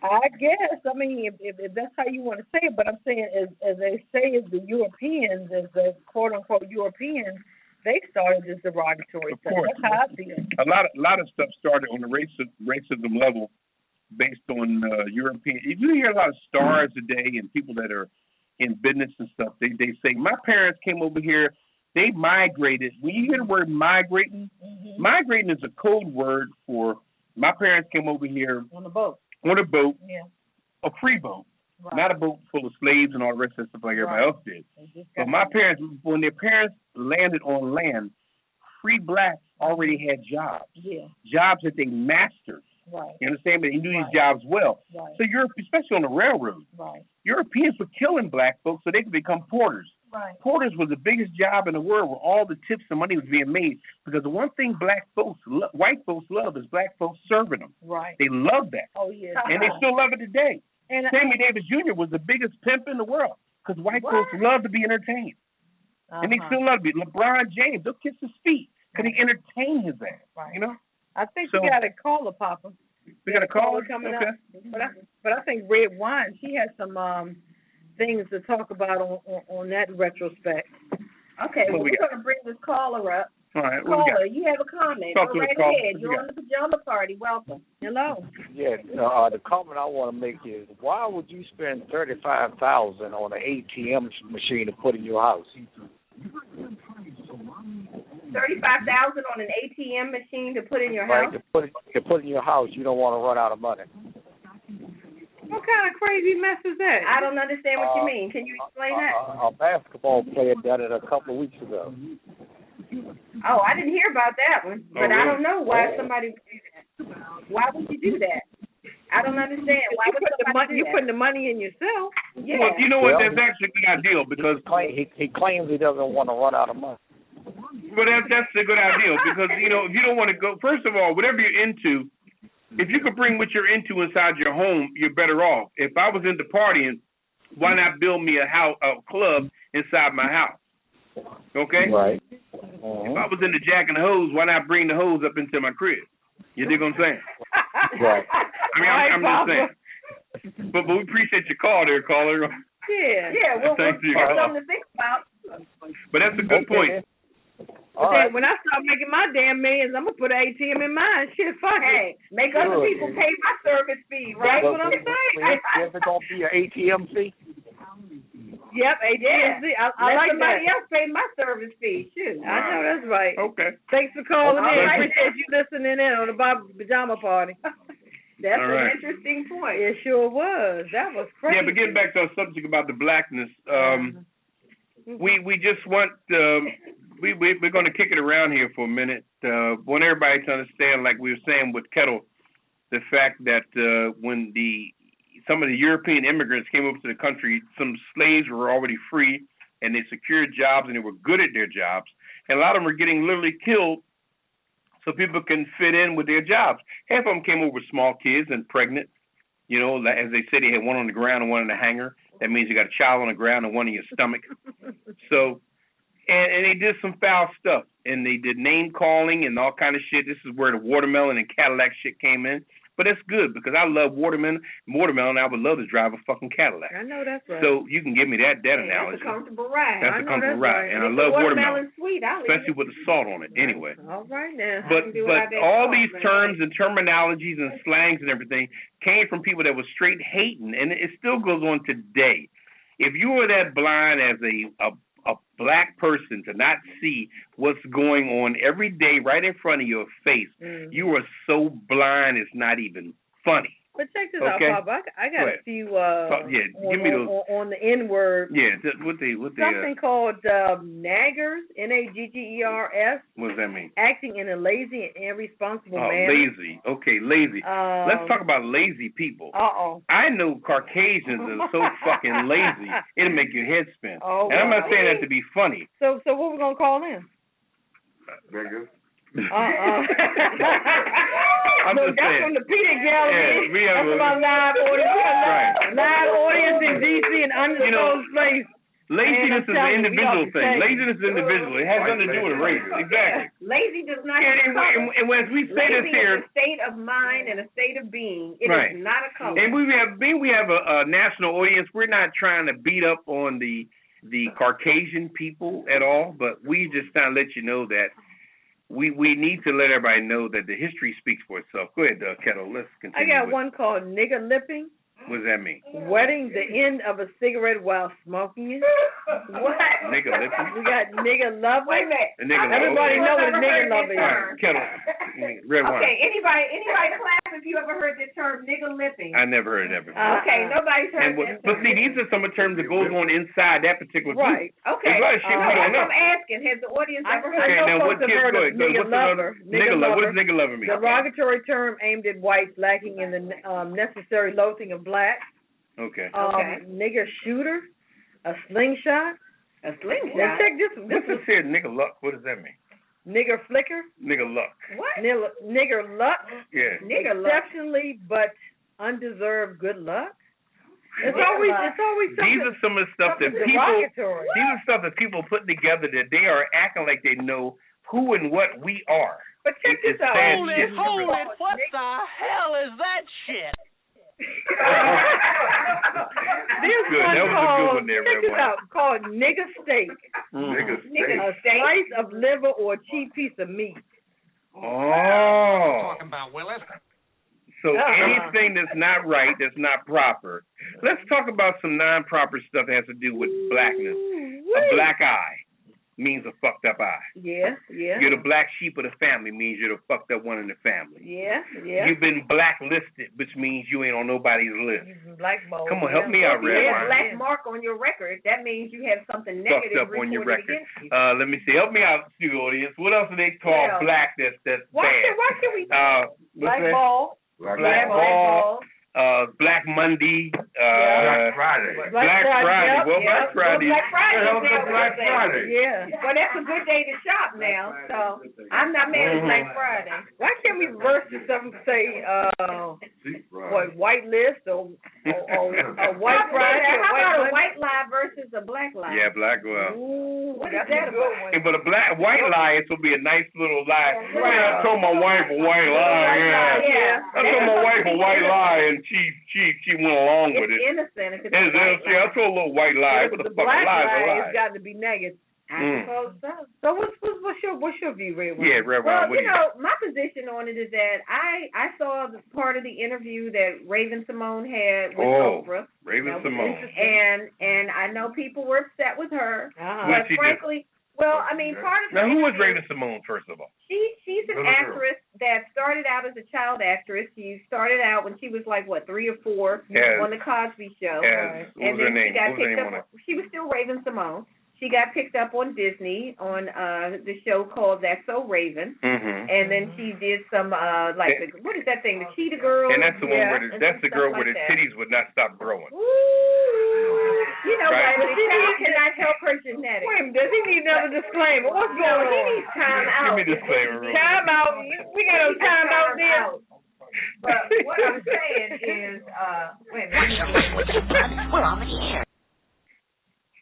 I guess. I mean, if that's how you want to say it, but I'm saying as they say, as the Europeans, as the quote unquote Europeans, they started this derogatory stuff. That's how I see it. A lot of stuff started on the racism level, based on European. You hear a lot of stars today and people that are in business and stuff. They say, my parents came over here, they migrated. When you hear the word migrating, migrating is a code word for my parents came over here on a boat. Yeah. A free boat. Right. Not a boat full of slaves and all the rest of the stuff like everybody else did. But my parents, when their parents landed on land, free blacks already had jobs. Yeah. Jobs that they mastered. Right. You understand? But they knew these jobs well. Right. So especially on the railroad, Europeans were killing black folks so they could become porters. Right. Porters was the biggest job in the world where all the tips and money was being made, because the one thing white folks love is black folks serving them. Right. They love that. Oh, yeah. And they still love it today. And Sammy Davis Jr. was the biggest pimp in the world because white folks love to be entertained. And they still love to be. LeBron James, they'll kiss his feet because they entertain his ass. Right. You know? I think we got a caller, Papa. We got a caller coming up. But I think Redwine, she has some things to talk about on that retrospect. Okay, well, we're going to bring this caller up. All right. Caller, you have a comment. Talk Go to right us, ahead. You're on the Pajama Party. Welcome. Hello. Yeah, the comment I want to make is, why would you spend $35,000 on an ATM machine to put in your house? $35,000 on an ATM machine to put in your Right, house. to put in your house, you don't want to run out of money. What kind of crazy mess is that? I don't understand what you mean. Can you explain that? A basketball player done it a couple of weeks ago. Oh, I didn't hear about that one, but I don't know why somebody would do that. Why would you do that? I don't understand. Why would somebody do that? You're putting the money in yourself. Yeah. Well, you know what? That's actually a good idea because he claims he doesn't want to run out of money. But that's a good idea because if you don't want to go. First of all, whatever you're into, if you could bring what you're into inside your home, you're better off. If I was into partying, why not build me a club inside my house? Okay. Right. If I was into jacking hose, why not bring the hose up into my crib? You dig what I'm saying? Right. I mean, I'm just saying. But we appreciate your call there, caller. Yeah. Yeah. Well, Thank you. that's something to think about. But that's a good point. But then when I start making my damn millions, I'm gonna put an ATM in mine. Shit, fuck it. Make other people pay my service fee, right? That's what I'm saying. Is it gonna be an ATM fee? Yep, ATM fee. I like somebody that. else pay my service fee. Shoot. I know that's right. Okay. Thanks for calling in. Right. Appreciate you listening in on the Pajama Party. That's All an right. interesting point. It sure was. That was crazy. Yeah, but getting back to our subject about the blackness, we just want we're going to kick it around here for a minute. Want everybody to understand, like we were saying with Ketel, the fact that when some of the European immigrants came over to the country, some slaves were already free and they secured jobs and they were good at their jobs. And a lot of them were getting literally killed so people can fit in with their jobs. Half of them came over with small kids and pregnant. You know, as they said, they had one on the ground and one in the hanger. That means you got a child on the ground and one in your stomach. So, and they did some foul stuff. And they did name calling and all kind of shit. This is where the watermelon and Cadillac shit came in. But that's good because I love watermelon. I would love to drive a fucking Cadillac. I know that's right. So you can give me that analogy. That's a comfortable ride. That's a comfortable ride. Right. And I love watermelon. Sweet, especially with the salt on it anyway. All right now. But all these terms and terminologies and slangs and everything came from people that were straight hating, and it still goes on today. If you were that blind as a black person to not see what's going on every day right in front of your face, you are so blind it's not even funny. But check this out, Papa. I got a few give me those on the N word. Yeah, what the something called naggers, Naggers. What does that mean? Acting in a lazy and irresponsible manner. Lazy. Okay, lazy. Let's talk about lazy people. I know Caucasians are so fucking lazy, it'll make your head spin. And I'm not saying that to be funny. So what we gonna call them? Niggas. That's from the Peter Gallery. Yeah, that's about live audience. Live audience in DC and undisclosed place. Laziness is an individual thing. Laziness is individual. It has nothing to do with race. Exactly. Lazy does not and as we say this here, is a state of mind and a state of being. It is not a color. And we have a national audience. We're not trying to beat up on the Caucasian people at all, but we just trying to let you know that we need to let everybody know that the history speaks for itself. Go ahead, Ketel. Let's continue. I got one called nigger lipping. What does that mean? Wetting the end of a cigarette while smoking it. What? Nigger lipping? We got nigger loving. Wait a minute. Everybody know what a nigger loving is. All right, Ketel. Redwine. Okay, anybody class, if you ever heard the term nigger lipping? I never heard it ever. Okay, nobody's heard that term. But see, these are some of the terms that goes on inside that particular group. Right. Okay. There's a lot of shit we don't know. I'm asking, has the audience ever heard Okay, now what kids go ahead? Nigger lover. What does nigger lover mean? Derogatory term aimed at whites lacking in the necessary loathing of blacks. Okay. Nigger shooter, a slingshot. A slingshot? Now check this. What's this here, nigger luck? What does that mean? Nigger flicker. Nigger luck. What? Nigger luck. Yeah. Nigger luck. Exceptionally but undeserved good luck. It's always something. These are some of the stuff that people put together that they are acting like they know who and what we are. But check this out. Hold it. What the hell is that shit? This good. one That was a good one there, check this out, called nigger steak. Nigger steak. A slice of liver or a cheap piece of meat. Oh. Talking about Willis. So anything that's not right, that's not proper. Let's talk about some non-proper stuff that has to do with blackness. A black eye. means a fucked up eye. Yeah. You're the black sheep of the family means you're the fucked up one in the family. Yeah. You've been blacklisted, which means you ain't on nobody's list. Blackball. Come on, help me out, If you have a Redwine. black mark on your record, that means you have something negative Fucked up on your reported record. against you. Let me see. Help me out, studio audience. What else do they call black that's Why bad? can we Blackball. Blackball. Black Monday, Black Friday. Black Friday. Well, Black Friday. Black Friday. Black Friday. Yeah. Well, that's a good day to shop now. So I'm not mad at Black Friday. Why can't we reverse this up and say, white list or white Friday? How about a white lie versus a black lie? Yeah, black. Ooh, what is that about? But a white lie, it will be a nice little lie. I told my wife a white lie. Yeah. I told my wife a white lie, and she went along with it. It's innocent. If it's I told a little white lie. But the fucking lie is a lie. It's got to be negative. I suppose so. So what's your view, Redwine? Yeah, Redwine. Well, my position on it is that I saw the part of the interview that Raven Simone had with Oprah. Raven Simone. And I know people were upset with her, but frankly. Well, I mean, part of now, who was Raven Simone, first of all? She's an actress that started out as a child actress. She started out when she was like, 3 or 4 on the Cosby Show. What was her name? She was still Raven Simone. She got picked up on Disney on the show called That's So Raven. And then she did some, what is that thing, the Cheetah Girl? And that's the one where that's the girl where the titties would not stop growing. You know, right? But the child cannot help her genetics. Wait a minute, does he need another disclaimer? What's going on? He needs time out. Give me a disclaimer. Time out. We got no time out there. But what I'm saying is, wait a minute. We're on the air.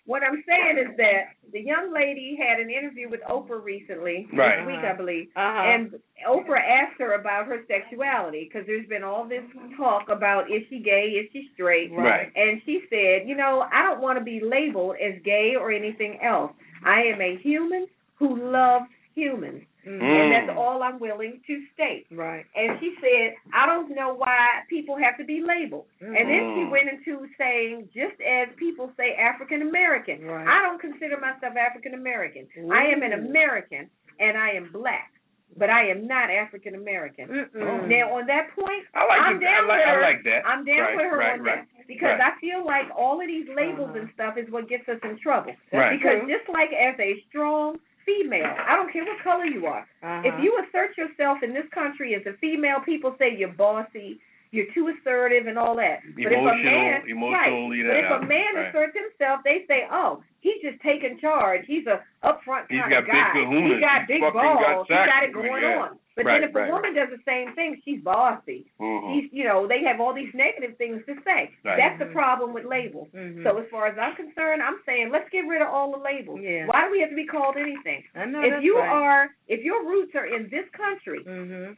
What I'm saying is that the young lady had an interview with Oprah recently, this week, I believe, and Oprah asked her about her sexuality because there's been all this talk about is she gay, is she straight, and she said, I don't want to be labeled as gay or anything else. I am a human who loves humans. And that's all I'm willing to state. And she said, I don't know why people have to be labeled. And then she went into saying, just as people say African American, I don't consider myself African American. I am an American and I am black, but I am not African American. Now on that point, I'm down with her. I like that. I'm down with her on that. Because I feel like all of these labels and stuff is what gets us in trouble. Because just like as a strong female, I don't care what color you are. If you assert yourself in this country as a female, people say you're bossy, you're too assertive, and all that. But if a man asserts himself, they say, "Oh, he's just taking charge. He's a upfront kind of guy. He's got big balls. He got it going on." But then if a woman does the same thing, she's bossy. She's, they have all these negative things to say. That's the problem with labels. So as far as I'm concerned, I'm saying let's get rid of all the labels. Why do we have to be called anything? If your roots are in this country,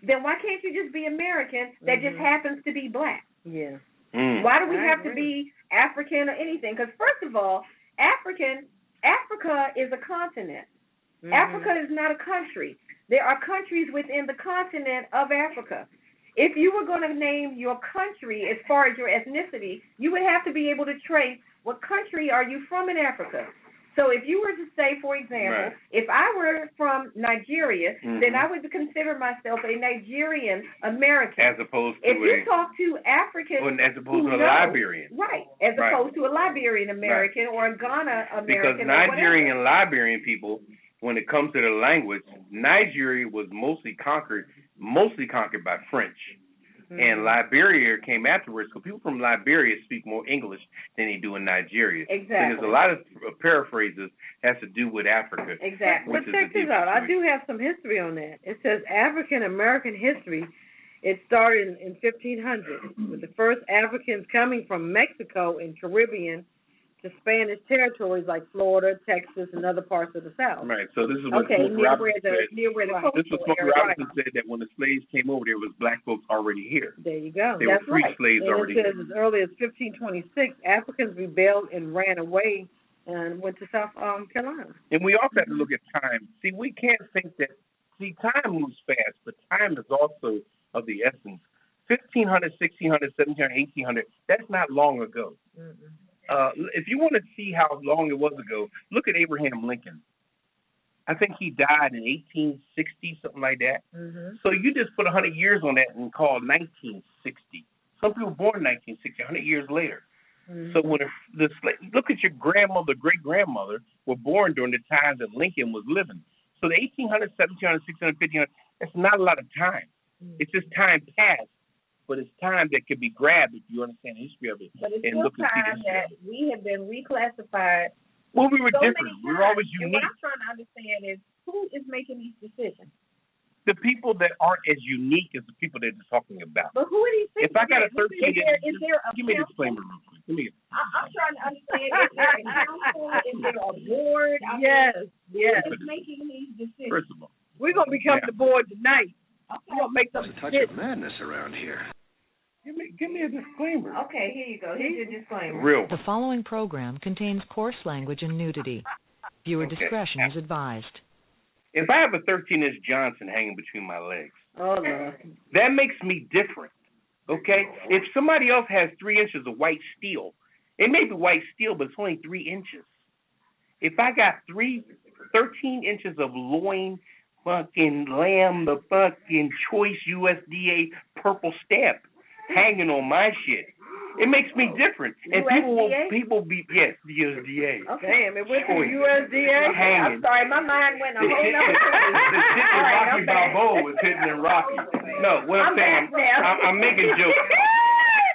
then why can't you just be American that just happens to be black? Why do we have to be African or anything? Because first of all, Africa is a continent. Africa is not a country. There are countries within the continent of Africa. If you were going to name your country as far as your ethnicity, you would have to be able to trace what country are you from in Africa. So if you were to say, for example, if I were from Nigeria, then I would consider myself a Nigerian American. As opposed to if you talk to Africans, as opposed to a Liberian. As opposed to a Liberian American or a Ghana American. Because Nigerian and Liberian people, when it comes to the language, Nigeria was mostly conquered by French. And Liberia came afterwards, because people from Liberia speak more English than they do in Nigeria. Because a lot of paraphrases has to do with Africa. But check this out. I do have some history on that. It says African American history. It started in 1500 with the first Africans coming from Mexico and Caribbean to Spanish territories like Florida, Texas, and other parts of the South. So this is what Smokey Robinson said. This was Smokey Robinson said that when the slaves came over, there was black folks already here. There you go. They were free slaves already here. It says as early as 1526, Africans rebelled and ran away and went to South Carolina. And we also have to look at time. See, we can't think that. See, time moves fast, but time is also of the essence. 1500, 1600, 1700, 1800. That's not long ago. If you want to see how long it was ago, look at Abraham Lincoln. I think he died in 1860, something like that. Mm-hmm. So you just put 100 years on that and call 1960. Some people born in 1960, 100 years later. Mm-hmm. So when look at your grandmother, great grandmother were born during the time that Lincoln was living. So the 1800s, 1700s, 1600s, 1500s, that's not a lot of time. Mm-hmm. It's just time passed, but it's time that can be grabbed if you understand the history of it. But it's and still look and see the time history. that we have been reclassified. Well, we were so different. We were always unique. And what I'm trying to understand is who is making these decisions? The people that aren't as unique as the people that they're talking about. But who are these people? If I got a 13, is there a give me a disclaimer real quick. I'm trying to understand. Is there a council? Is there a board? Yes. Who is making these decisions? First of all, we're gonna become the board tonight. Okay. We're gonna make some touch of madness around here. Give me a disclaimer. Okay, here you go. Here's your disclaimer. Real. The following program contains coarse language and nudity. Viewer discretion is advised. If I have a 13-inch Johnson hanging between my legs, oh no, that makes me different. Okay? If somebody else has 3 inches of white steel, it may be white steel, but it's only 3 inches. If I got 13 inches of loin, fucking lamb, the fucking choice USDA purple stamp hanging on my shit, it makes me different. And people be, yes, the USDA. Okay. Damn, it went to USDA. Hanging. I'm sorry, my mind went a whole nother place. The shit that Rocky Balboa was hitting in Rocky. No, what I'm saying, I'm making jokes.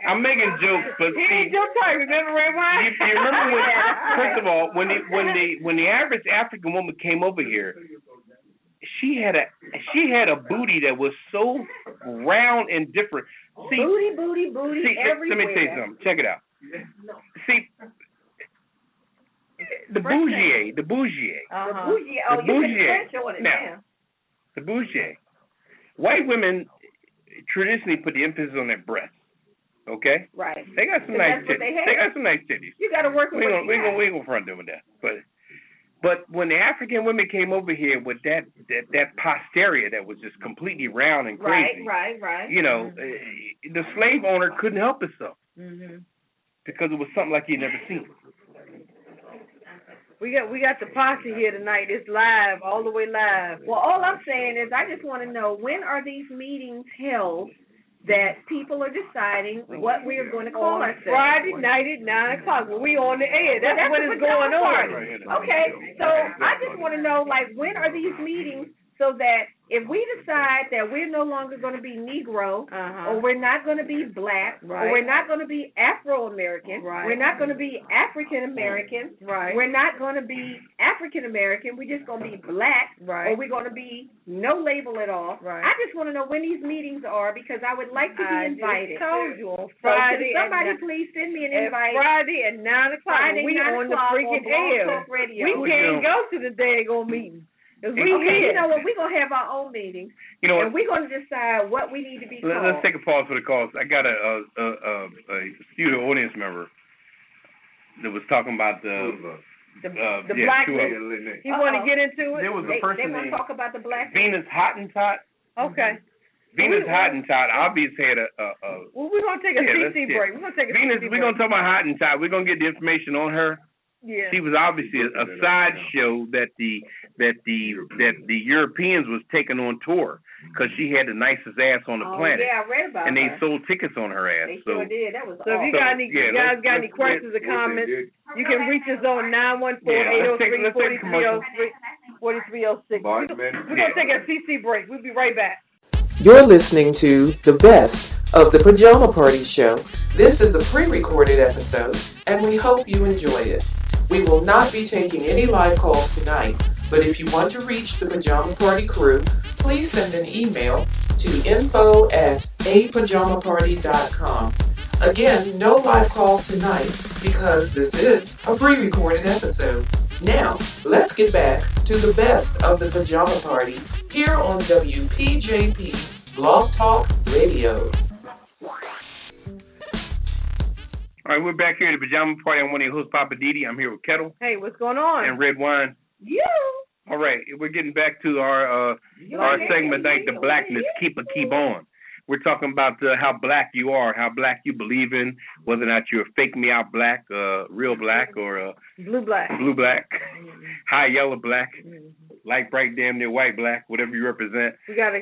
I'm making jokes, but he ain't your type. Remember Redwine? You remember when? First of all, when the average African woman came over here, she had a booty that was so round and different. See, booty see, everywhere. Let me tell you something. Check it out. See, the bougie. The bougie. Oh, the bougie. White women traditionally put the emphasis on their breasts. Okay. Right. They got some nice titties. They got some nice titties. You got to work with we ain't gonna front them with that. But when the African women came over here with that posterior that was just completely round and crazy, right. You know, the slave owner couldn't help himself because it was something like he'd never seen. We got the posse here tonight. It's live, all the way live. Well, all I'm saying is I just want to know, when are these meetings held that people are deciding what we are going to call ourselves? Friday night at 9 o'clock when we on the air. That's when it's going on. Okay, so I just want to know, like, when are these meetings so that if we decide that we're no longer going to be Negro, or we're not going to be Black, or we're not going to be Afro-American, we're not going to be African-American, we're not going to be African-American, we're just going to be Black, or we're going to be no label at all. I just want to know when these meetings are, because I would like to be invited. I told you on Friday. So somebody please send me an invite. Friday at 9 o'clock. Friday, we 9 on the freaking air. We can't go to the daggone meeting. You know what? We're going to have our own meetings. You know what? And we're going to decide what we need to be called. Let's take a pause for the calls. I got a studio audience member that was talking about the Blackness. You want to get into it? There was a person they want to talk about the Blackness. Venus Hottentot. Okay. Venus Hottentot obviously had well, we're going to take a CC break. We're going to take a CC break. We're going to talk about Hottentot. We're going to get the information on her. Yeah. She was obviously a sideshow that the Europeans was taking on tour because she had the nicest ass on the planet. Yeah, I read about and her. they sold tickets on her ass. They sure did. That was so if you got any questions or comments, you can reach us on 914-803-4306. We're gonna take a CC break. We'll be right back. You're listening to the best of the Pajama Party Show. This is a pre-recorded episode, and we hope you enjoy it. We will not be taking any live calls tonight, but if you want to reach the Pajama Party Crew, please send an email to info@apajamaparty.com. Again, no live calls tonight because this is a pre-recorded episode. Now, let's get back to the best of the Pajama Party here on WPJP Blog Talk Radio. All right, we're back here at the Pajama Party. I'm one of your hosts, Poppa DD. I'm here with Ketel. Hey, what's going on? And Redwine. You. All right, we're getting back to our segment tonight, the Blackness. Keep on. We're talking about how black you are, how black you believe in, whether or not you're fake me out black, real black, or blue black, high yellow black. light, bright, damn near white, black, whatever you represent. We got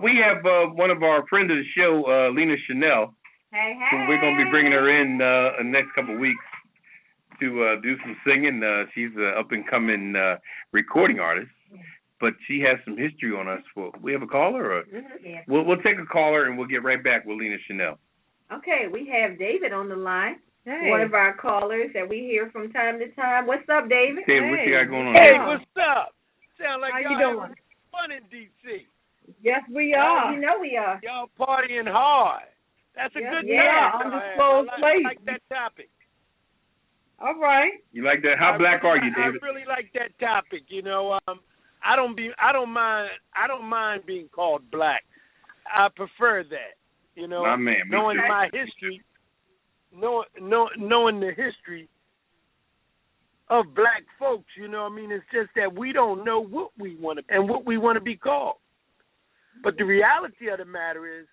we have one of our friends of the show, Lena Chanel. Hey, who we're going to be bringing her in the next couple of weeks to do some singing. She's an up-and-coming recording artist, but she has some history on us. We have a caller? Or? Yeah. We'll take a caller, and we'll get right back with Lena Chanel. Okay, we have David on the line. Hey. One of our callers that we hear from time to time. What's up, David? David, what you got going on? Hey, what's up? Sound like How you y'all doing? having fun in D.C. Yes, we are. You know we are. Y'all partying hard. That's a good topic. Undisclosed place. I like that topic. All right. You like that? How black are you, David? I really like that topic. You know, I don't mind being called black. I prefer that. You know, my man, knowing my history, knowing the history of black folks. You know what I mean? It's just that we don't know what we want to and what we want to be called. But the reality of the matter is,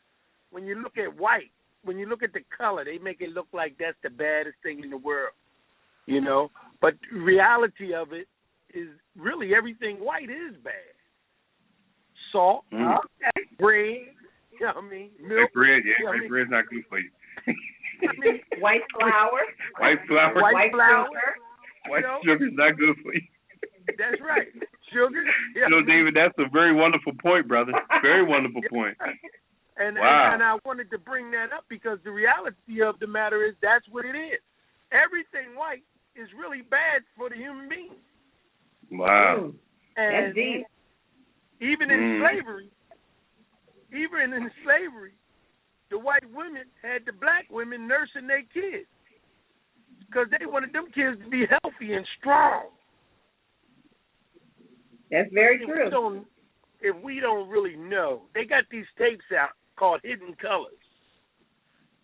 when you look at white, when you look at the color, they make it look like that's the baddest thing in the world, you know. But the reality of it is really everything white is bad. Salt, bread, you know what I mean? Milk. Bread, you know white bread's not good for you. White flour. White flour. White flour. White sugar's not good for you. That's right. Sugar. You know, David, that's a very wonderful point, brother. Very wonderful point. And wow. and I wanted to bring that up because the reality of the matter is that's what it is. Everything white is really bad for the human being. Wow. And that's deep. Even in slavery, the white women had the black women nursing their kids because they wanted them kids to be healthy and strong. That's very true. If we don't really know, they got these tapes out called Hidden Colors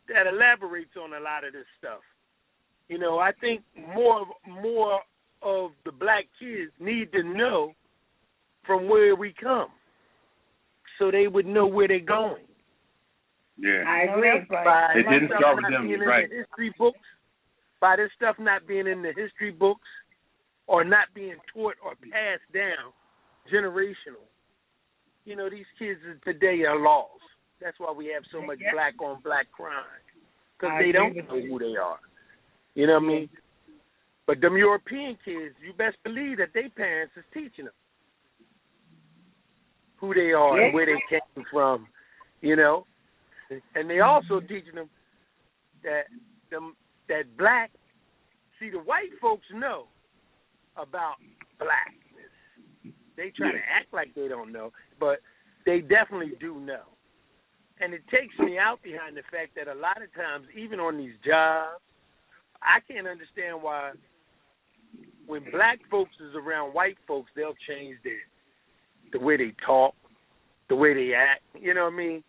that elaborates on a lot of this stuff. You know, I think more of the black kids need to know from where we come so they would know where they're going. Yeah. I agree. It didn't start with them, you're right. The history books, by this stuff not being in the history books or not being taught or passed down generational. You know, these kids today are lost. That's why we have so much black on black crime, because they don't know who they are. You know what I mean? But them European kids, you best believe that their parents is teaching them who they are and where they came from, you know. And they also teaching them that black, see, the white folks know about blackness. They try to act like they don't know, but they definitely do know. And it takes me out behind the fact that a lot of times, even on these jobs, I can't understand why when black folks is around white folks, they'll change the way they talk, the way they act. You know what I mean?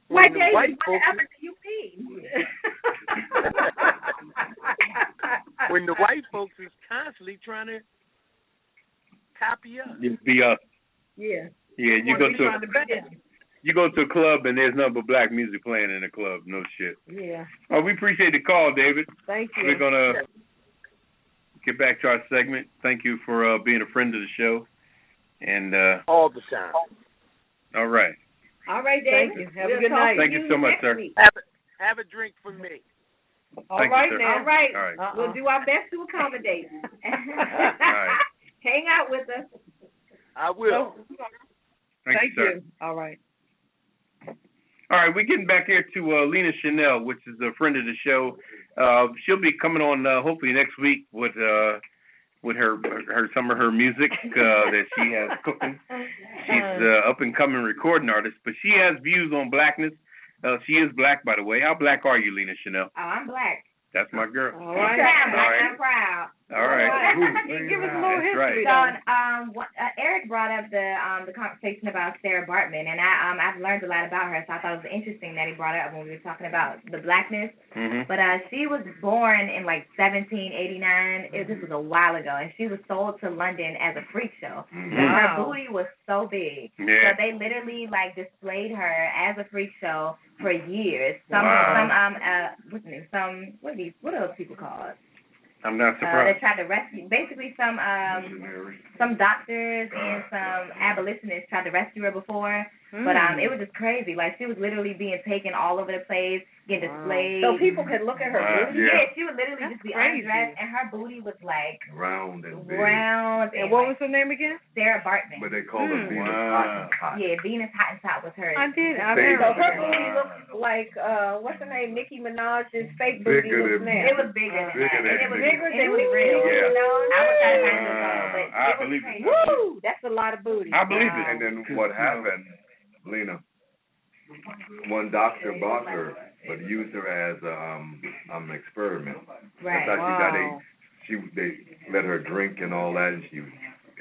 White folks, when the white folks is constantly trying to copy us. Be us. Yeah. Yeah, you go to a club and there's nothing but black music playing in the club. No shit. Yeah. Oh, we appreciate the call, David. Thank you. We're gonna get back to our segment. Thank you for being a friend of the show. And all the time. All right. All right, David. Thank you. Have a good night. Thank you so much, sir. Have a drink for me. All right, now. All right. All right. We'll do our best to accommodate. All right. Hang out with us. I will. Thank you, sir. All right. All right, we're getting back here to Lena Chanel, which is a friend of the show. She'll be coming on hopefully next week with her some of her music that she has cooking. She's up and coming recording artist, but she has views on blackness. She is black, by the way. How black are you, Lena Chanel? Oh, I'm black. That's my girl. All right. I'm proud. All right. Give us a little history. Right. So, Eric brought up the conversation about Sarah Bartman, and I've learned a lot about her. So I thought it was interesting that he brought it up when we were talking about the blackness. Mm-hmm. But she was born in like 1789. This was a while ago, and she was sold to London as a freak show. Mm-hmm. Her booty was so big, yeah. so they literally like displayed her as a freak show for years. What are those people called? I'm not They surprised. tried to rescue, basically some doctors and some abolitionists tried to rescue her before, but it was just crazy. Like, she was literally being taken all over the place, getting displayed. So people could look at her booty? Yeah, she would literally just be undressed, and her booty was like round and big. And what was her name again? Sarah Bartman. But they called her Venus Hottentot. Yeah, Venus Hottentot was hers. I did. I Same. remember. So her booty looked like what's her name? Nicki Minaj's fake booty Bigger was than- now. It was bigger than that. than It was Nicki. bigger than real. Yeah. You know, I was trying to find this song, but I it was believe crazy. it. Woo! That's a lot of booty. I believe it. And then what happened, Lena? One doctor bought her, but used her as an experiment. Right. That's how they let her drink and all that,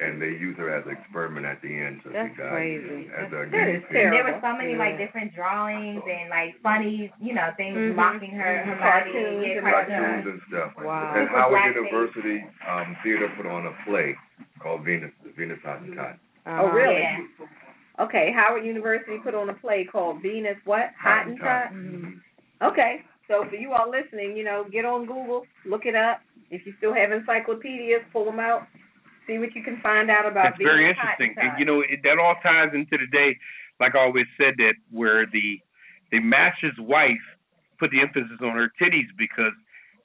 and they used her as an experiment at the end. So That's she died crazy. as a That guinea is pig. terrible. There were so many like different drawings and like funny, things mocking her body, Cartoons yeah, and Cartoons and stuff. Wow. And Super Howard blackface. University Theater put on a play called Venus Hottentot. Oh, really? Yeah. Okay, Howard University put on a play called Venus what? Hottentot? Okay, so for you all listening, get on Google, look it up. If you still have encyclopedias, pull them out, see what you can find out about It's very Venus interesting. Hottentot. And, that all ties into the day, like I always said, that where the master's wife put the emphasis on her titties because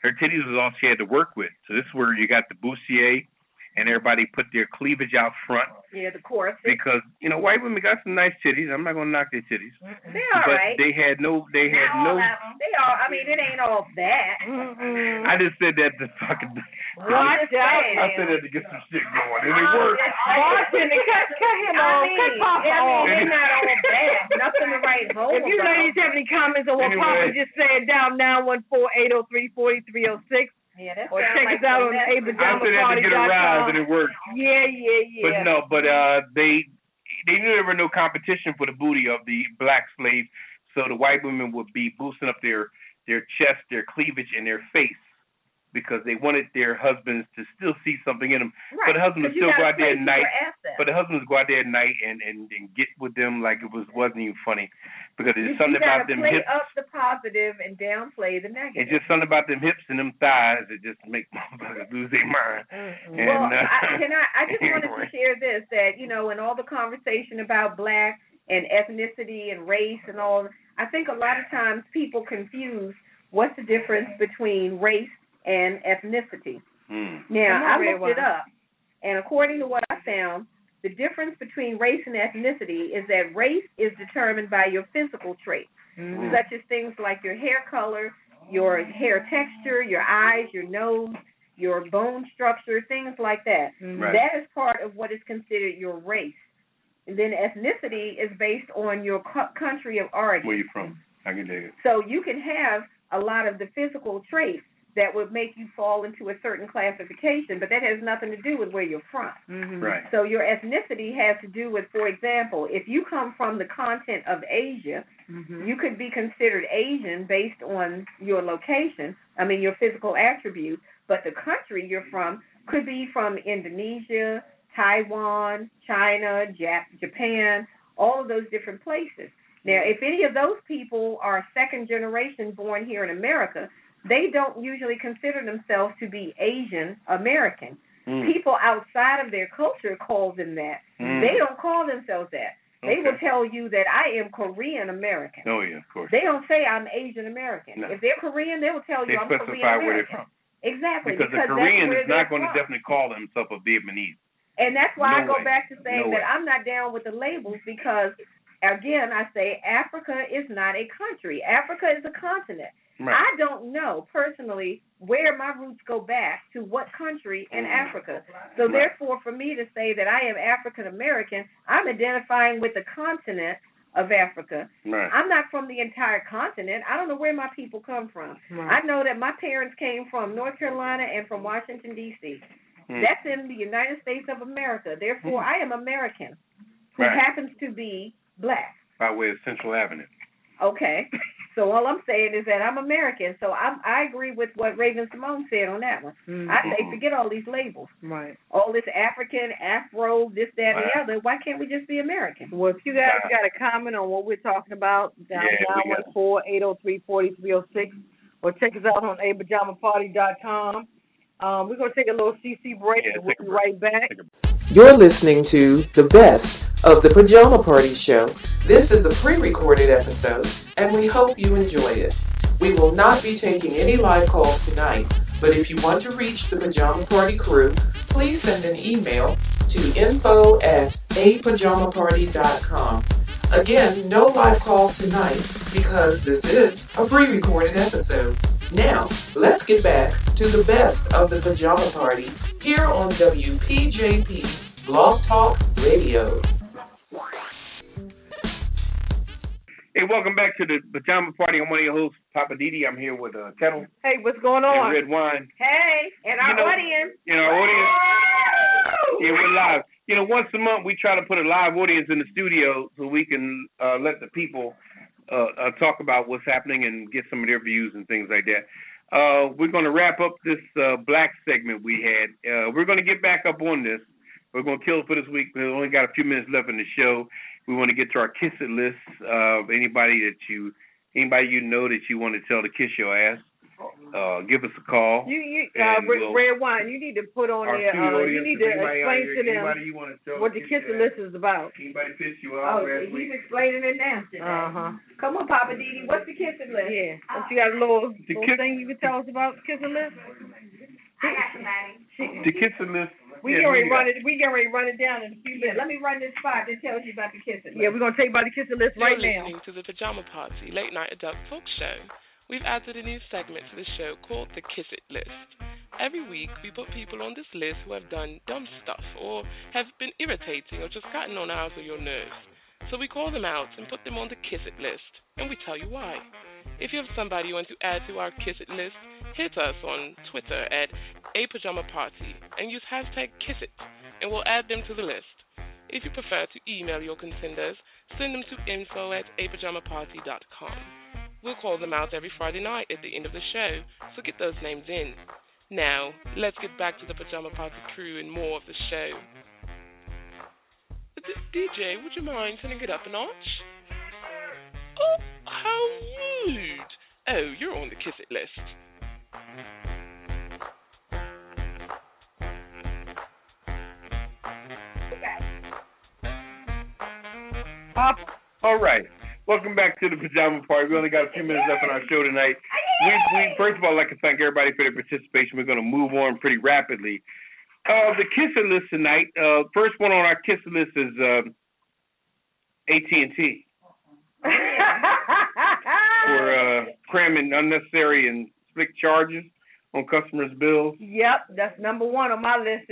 her titties was all she had to work with. So this is where you got the bustier and everybody put their cleavage out front. Yeah, the corset. Because, white women got some nice titties. I'm not going to knock their titties. They're all but right. they had no. They are. I mean, it ain't all that. I just said that to fucking. Watch out. I said that to get some shit going, and it worked. Bartender, cut him off. Cut Papa off. It's not all bad. Nothing to write home If you about. ladies have any comments on what Papa just said, down 914-803-4306. Yeah, that or sounds check like us out on I said that to get a rise, and it worked. Yeah. But they knew there were no competition for the booty of the black slave, so the white women would be boosting up their chest, their cleavage, and their face because they wanted their husbands to still see something in them. Right. But the husbands still go out there at night. But the husbands go out there at night and get with them like it wasn't even funny because there's something about them hips. You gotta play up the positive and downplay the negative. It's just something about them hips and them thighs that just make motherfuckers lose their mind. Well, I just wanted to share this, that, in all the conversation about black and ethnicity and race and all, I think a lot of times people confuse what's the difference between race and ethnicity. Now, I looked it up, and according to what I found, the difference between race and ethnicity is that race is determined by your physical traits, such as things like your hair color, your hair texture, your eyes, your nose, your bone structure, things like that. Right. That is part of what is considered your race. And then ethnicity is based on your country of origin. Where you from? I can dig it. So you can have a lot of the physical traits that would make you fall into a certain classification, but that has nothing to do with where you're from. Right. So your ethnicity has to do with, for example, if you come from the continent of Asia, you could be considered Asian based on your location, your physical attributes, but the country you're from could be from Indonesia, Taiwan, China, Japan, all of those different places. Now, if any of those people are second generation born here in America, they don't usually consider themselves to be Asian American. People outside of their culture call them that. They don't call themselves that. They will tell you that I am Korean American. Oh, yeah, of course. They don't say I'm Asian American. No. If they're Korean, they will tell you I'm Korean specify where they're American. from. Exactly. Because the that's Korean where is not going to from. definitely call himself a Vietnamese. And that's why I No go way. back to saying No that way. I'm not down with the labels because, again, I say Africa is not a country. Africa is a continent. Right. I don't know personally where my roots go back to what country in Africa. So therefore, for me to say that I am African American, I'm identifying with the continent of Africa. Right. I'm not from the entire continent. I don't know where my people come from. Right. I know that my parents came from North Carolina and from Washington, D.C. That's in the United States of America. Therefore, I am American who happens to be black. By way of Central Avenue. Okay. So all I'm saying is that I'm American. So I agree with what Raven Simone said on that one. I say forget all these labels. Right. All this African, Afro, this, that, and the other. Why can't we just be American? Well, if you guys got a comment on what we're talking about, down 914-803-4306, or check us out on apajamaparty.com. We're going to take a little CC break, and we'll be right back. You're listening to the best of the Pajama Party Show. This is a pre-recorded episode, and we hope you enjoy it. We will not be taking any live calls tonight, but if you want to reach the Pajama Party Crew, please send an email to info@apajamaparty.com. Again, no live calls tonight because this is a pre-recorded episode. Now, let's get back to the best of the Pajama Party here on WPJP Blog Talk Radio. Hey, welcome back to the Pajama Party. I'm one of your hosts, Poppa DD. I'm here with Ketel. Hey, what's going on? And Redwine. Hey, and our audience. And our audience. Yeah, we're live. Once a month we try to put a live audience in the studio so we can let the people talk about what's happening and get some of their views and things like that. We're going to wrap up this black segment we had. We're going to get back up on this. We're going to kill it for this week. We've only got a few minutes left in the show. We want to get to our kiss it list of anybody you know that you want to tell to kiss your ass. Give us a call. Redwine, you need to put on there. You need to explain to them what the kiss it list is about. Anybody piss you off last week? He's explaining it now. Come on, Poppa DD. What's the kiss it list? Yeah. Don't you got a little thing you can tell us about the kiss it list? I got somebody. The kiss it list. We can already run it down in a few minutes. Let me run this spot that tells you about the kiss it list. Yeah, we're gonna tell you about the kiss it list right now. You're listening to the Pajama Party late night adult talk show. We've added a new segment to the show called the Kiss It List. Every week, we put people on this list who have done dumb stuff or have been irritating or just gotten on ours or your nerves. So we call them out and put them on the Kiss It List, and we tell you why. If you have somebody you want to add to our Kiss It List, hit us on Twitter at @PajamaParty and use hashtag #KissIt, and we'll add them to the list. If you prefer to email your contenders, send them to info@apajamaparty.com. We'll call them out every Friday night at the end of the show, so get those names in. Now, let's get back to the Pajama Party Crew and more of the show. DJ, would you mind turning it up a notch? Oh, how rude. Oh, you're on the Kiss It list. All right. Welcome back to the Pajama Party. We only got a few minutes left on our show tonight. We first of all, I'd like to thank everybody for their participation. We're going to move on pretty rapidly. The kisser list tonight. First one on our kisser list is AT&T for cramming unnecessary and slick charges on customers' bills. Yep, that's number one on my list.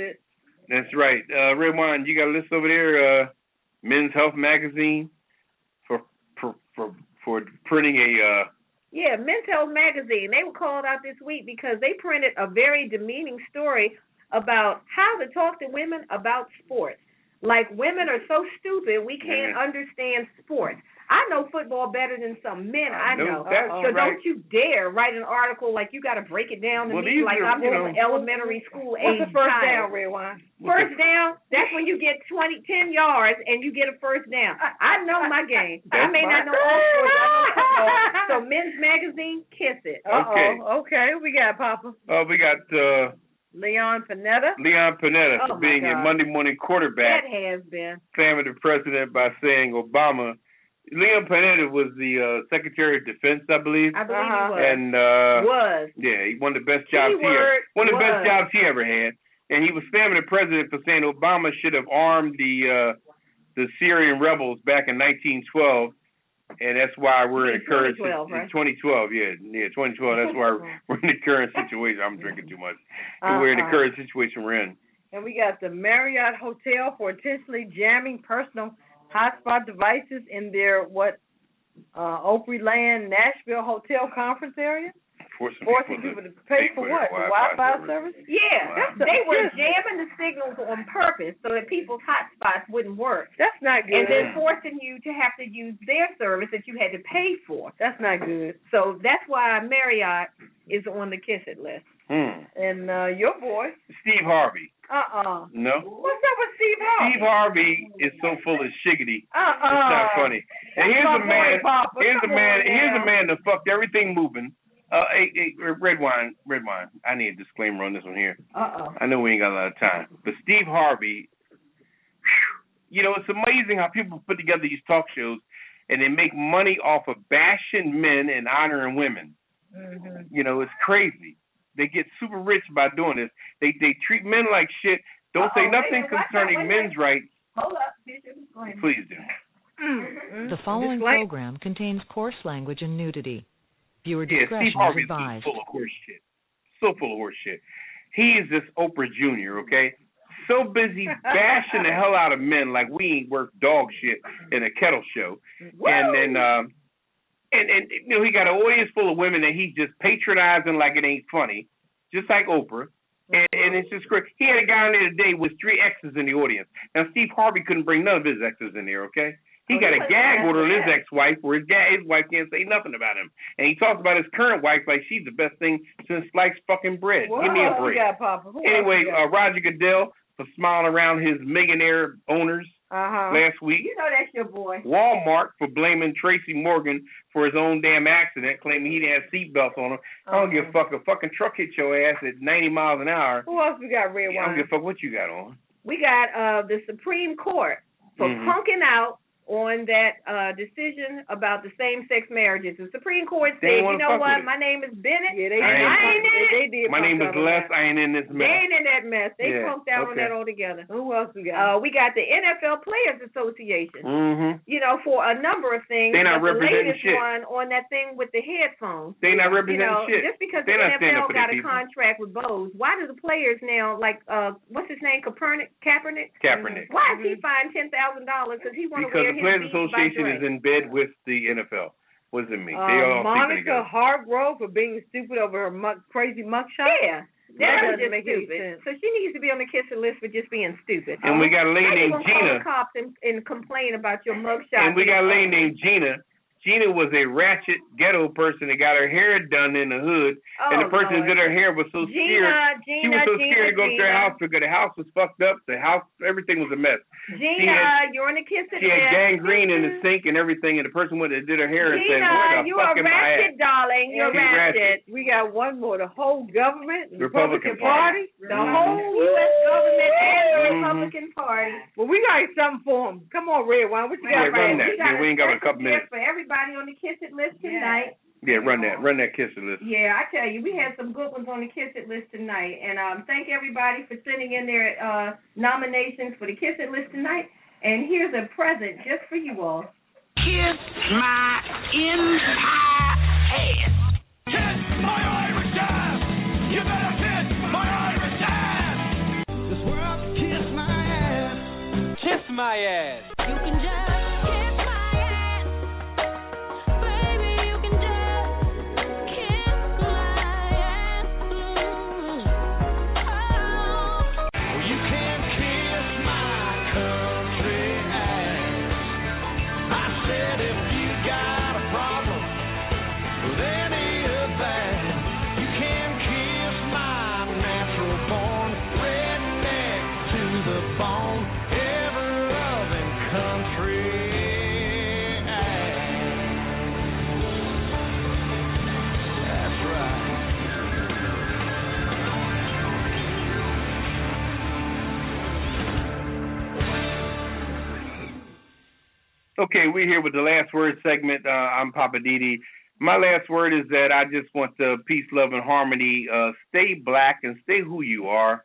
That's right. Redwine, you got a list over there. Men's Health Magazine for printing a. Yeah, Men's Health Magazine. They were called out this week because they printed a very demeaning story about how to talk to women about sports. Like, women are so stupid, we can't understand sports. I know football better than some men I know. So don't you dare write an article like you got to break it down to me like I'm in elementary school age. What's the first down, Redwine? First down, that's when you get 10 yards and you get a first down. I know my game. I may not know all sports. I know football. So Men's Magazine, kiss it. Okay, we got Papa. We got Leon Panetta for being a Monday morning quarterback. That has been. Family the president by saying Obama. Leon Panetta was the Secretary of Defense, I believe. I believe he was. And yeah, he won the best jobs he ever had. And he was spamming the president for saying Obama should have armed the Syrian rebels back in 1912. And that's why we're in the current 2012, 2012. That's why we're in the current situation. I'm drinking too much. We're in the current situation we're in. And we got the Marriott Hotel for intentionally jamming personal hotspot devices in their Opryland, Nashville hotel conference area. Forcing people to pay for what? The Wi-Fi service? Yeah, they were jamming the signals on purpose so that people's hotspots wouldn't work. That's not good. And then forcing you to have to use their service that you had to pay for. That's not good. So that's why Marriott is on the Kiss It list. And your boy, Steve Harvey. No. What's up with Steve Harvey? Steve Harvey is so full of shiggity. It's not funny. And here's a man that fucked everything moving Hey, Redwine. I need a disclaimer on this one here. I know we ain't got a lot of time, but Steve Harvey. You know, it's amazing how people put together these talk shows and they make money off of bashing men and honoring women. Mm-hmm. You know, it's crazy. They get super rich by doing this. They treat men like shit. Don't say nothing concerning men's rights. Hold up, go ahead. Please do. The following program contains coarse language and nudity. Viewer discretion Steve Harvey is advised. Full of horse shit. So full of horse shit. He is this Oprah Jr., okay? So busy bashing the hell out of men like we ain't worth dog shit in a Ketel show. Woo! And then and you know, he got an audience full of women that he's just patronizing like it ain't funny, just like Oprah. And it's just great. He had a guy on there today with 3 exes in the audience. Now, Steve Harvey couldn't bring none of his exes in there, okay? He got a gag order on his ex-wife where his wife can't say nothing about him. And he talks about his current wife like she's the best thing since sliced fucking bread. Whoa, give me a break. Anyway, Roger Goodell for smiling around his millionaire owners last week. You know that's your boy. Walmart for blaming Tracy Morgan for his own damn accident, claiming he didn't have seatbelts on him. I don't give a fuck. A fucking truck hit your ass at 90 miles an hour. Who else we got, Redwine? I don't give a fuck what you got on. We got the Supreme Court for punking out on that decision about the same-sex marriages. The Supreme Court said, you know what, my name is Bennett. Yeah, I ain't in it. My name is Les. I ain't in this mess. They ain't in that mess. They punked out on that altogether. Who else we got? We got the NFL Players Association. You know, for a number of things. They not representing shit. The latest shit. one on that thing with the headphones. They not representing shit. Just because the NFL got a contract with Bose, why do the players now, like, what's his name, Kaepernick? Why is he fined $10,000 because he want to wear his Players Association is in bed with the NFL. What does it mean? They all Monica Hargrove for being stupid over her crazy mugshot? Yeah. That was just stupid. So she needs to be on the kissing list for just being stupid. And we got a lady named Gina. Call cops and complain about your mugshot. And we got a lady named Gina. Gina was a ratchet ghetto person that got her hair done in the hood, and the person who did her hair was so scared. She was so scared to go up to her house because the house was fucked up. The house, everything was a mess. Gina, you're on the kissing list. She had gangrene in the sink and everything, and the person went and did her hair and said, "Where the fuck am I at?" You're a ratchet, darling. You're ratchet. We got one more. The whole government, the Republican Party. The whole U.S. government and the Republican Party. Well, we got something for them. Come on, Redwine. What you got? We ain't got a couple minutes. For everybody on the Kiss It list tonight. Yeah, run that Kiss It list. Yeah, I tell you, we had some good ones on the Kiss It list tonight. And thank everybody for sending in their nominations for the Kiss It list tonight. And here's a present just for you all. Kiss my entire ass. Kiss my Irish ass. You better kiss my Irish ass. This world can kiss my ass. Kiss my ass. You can just kiss my ass. Baby, you can just kiss my ass. Well, you can kiss my country ass. I said if you got a problem with any of that, you can kiss my natural born redneck to the bone, ever loving country ass. That's right. Okay, we're here with the last word segment. I'm Poppa DD. My last word is that I just want the peace, love, and harmony. Stay black and stay who you are.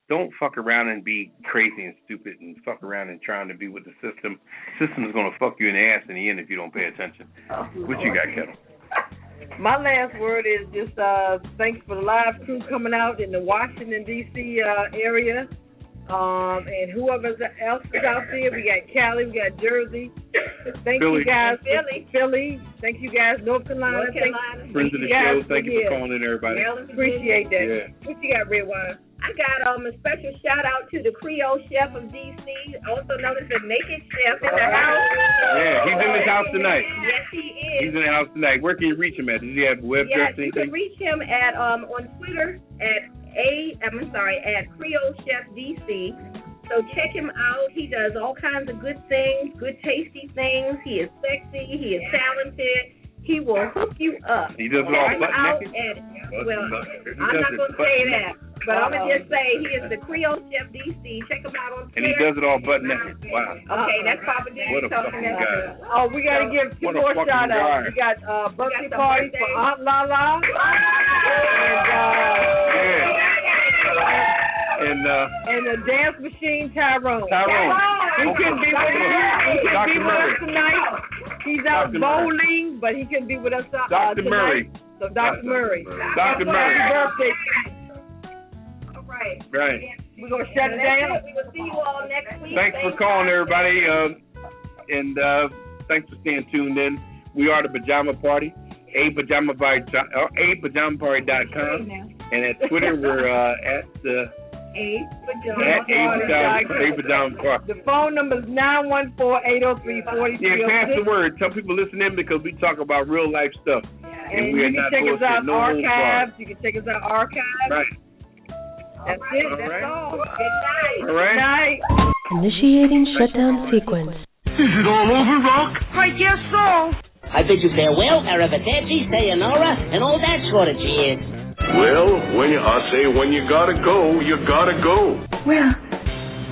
Don't fuck around and be crazy and stupid and fuck around and trying to be with the system. The system is going to fuck you in the ass in the end if you don't pay attention. What you got, Ketel? My last word is just thanks for the live crew coming out in the Washington, D.C. area. And whoever else is out there, we got Cali, we got Jersey. Thank you guys, Philly. Thank you guys, North Carolina. Friends of the show, thank you for calling in, everybody. Appreciate that. Yeah. What you got, Redwine? I got a special shout out to the Creole Chef of DC, also known as the Naked Chef in the house. Yeah, he's in his house tonight. Yes, he is. He's in the house tonight. Where can you reach him at? Does he have a web address? You can reach him at on Twitter at Creole Chef DC. So check him out. He does all kinds of good things, good tasty things. He is sexy. He is talented. he will hook you up. He does it all butt naked? Well, I'm not going to say that, but I'm going to just say he is the Creole Chef DC. Check him out on Twitter. And he does it all butt naked. Wow. Okay, that's Poppa DD. What a fucking guy. Oh, we got to give two more shout outs. We got birthday party for Aunt Lala. And the dance machine Tyrone. He couldn't be with us tonight. He's out bowling, but he couldn't be with us Dr. tonight. Murray. So Dr. Murray. Dr. Murray. Happy birthday. All right. Right. We're going to shut it down. We will see you all next week. Thanks for calling, everybody. And thanks for staying tuned in. We are the Pajama Party. apajamaparty.com. And at Twitter, we're at Pajama Party. The phone number is 914-803-4306. Yeah, pass the word. Tell people listen in because we talk about real life stuff. And you can check us out archives. You can check us out archives. Right. That's it. That's all. Good night. All right. Good night. Initiating shutdown sequence. Is it all over, Rock? I guess so. I bid you farewell, arrivederci, sayonara, and all that sort of cheers. Well, when you gotta go, you gotta go. Well,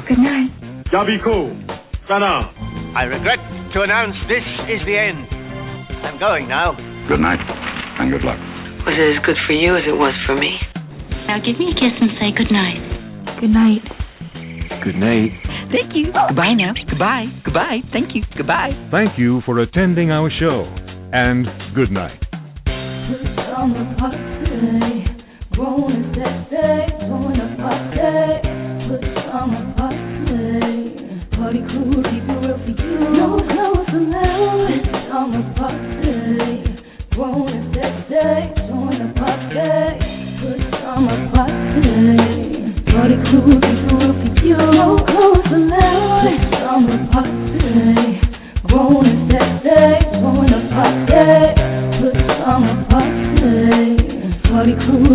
good night. Yabiko. Sana. I regret to announce this is the end. I'm going now. Good night, and good luck. Was it as good for you as it was for me? Now give me a kiss and say good night. Good night. Good night. Thank you. Goodbye now. Goodbye. Goodbye. Thank you. Goodbye. Thank you for attending our show, and good night. Party crew, keep it real for you. No clothes allowed. Pajama party. Grown and sexy. Join the party. Pajama party. Party crew, keep it real for you. No clothes allowed. Pajama party. Grown and sexy. Join the party. Pajama party. Party crew,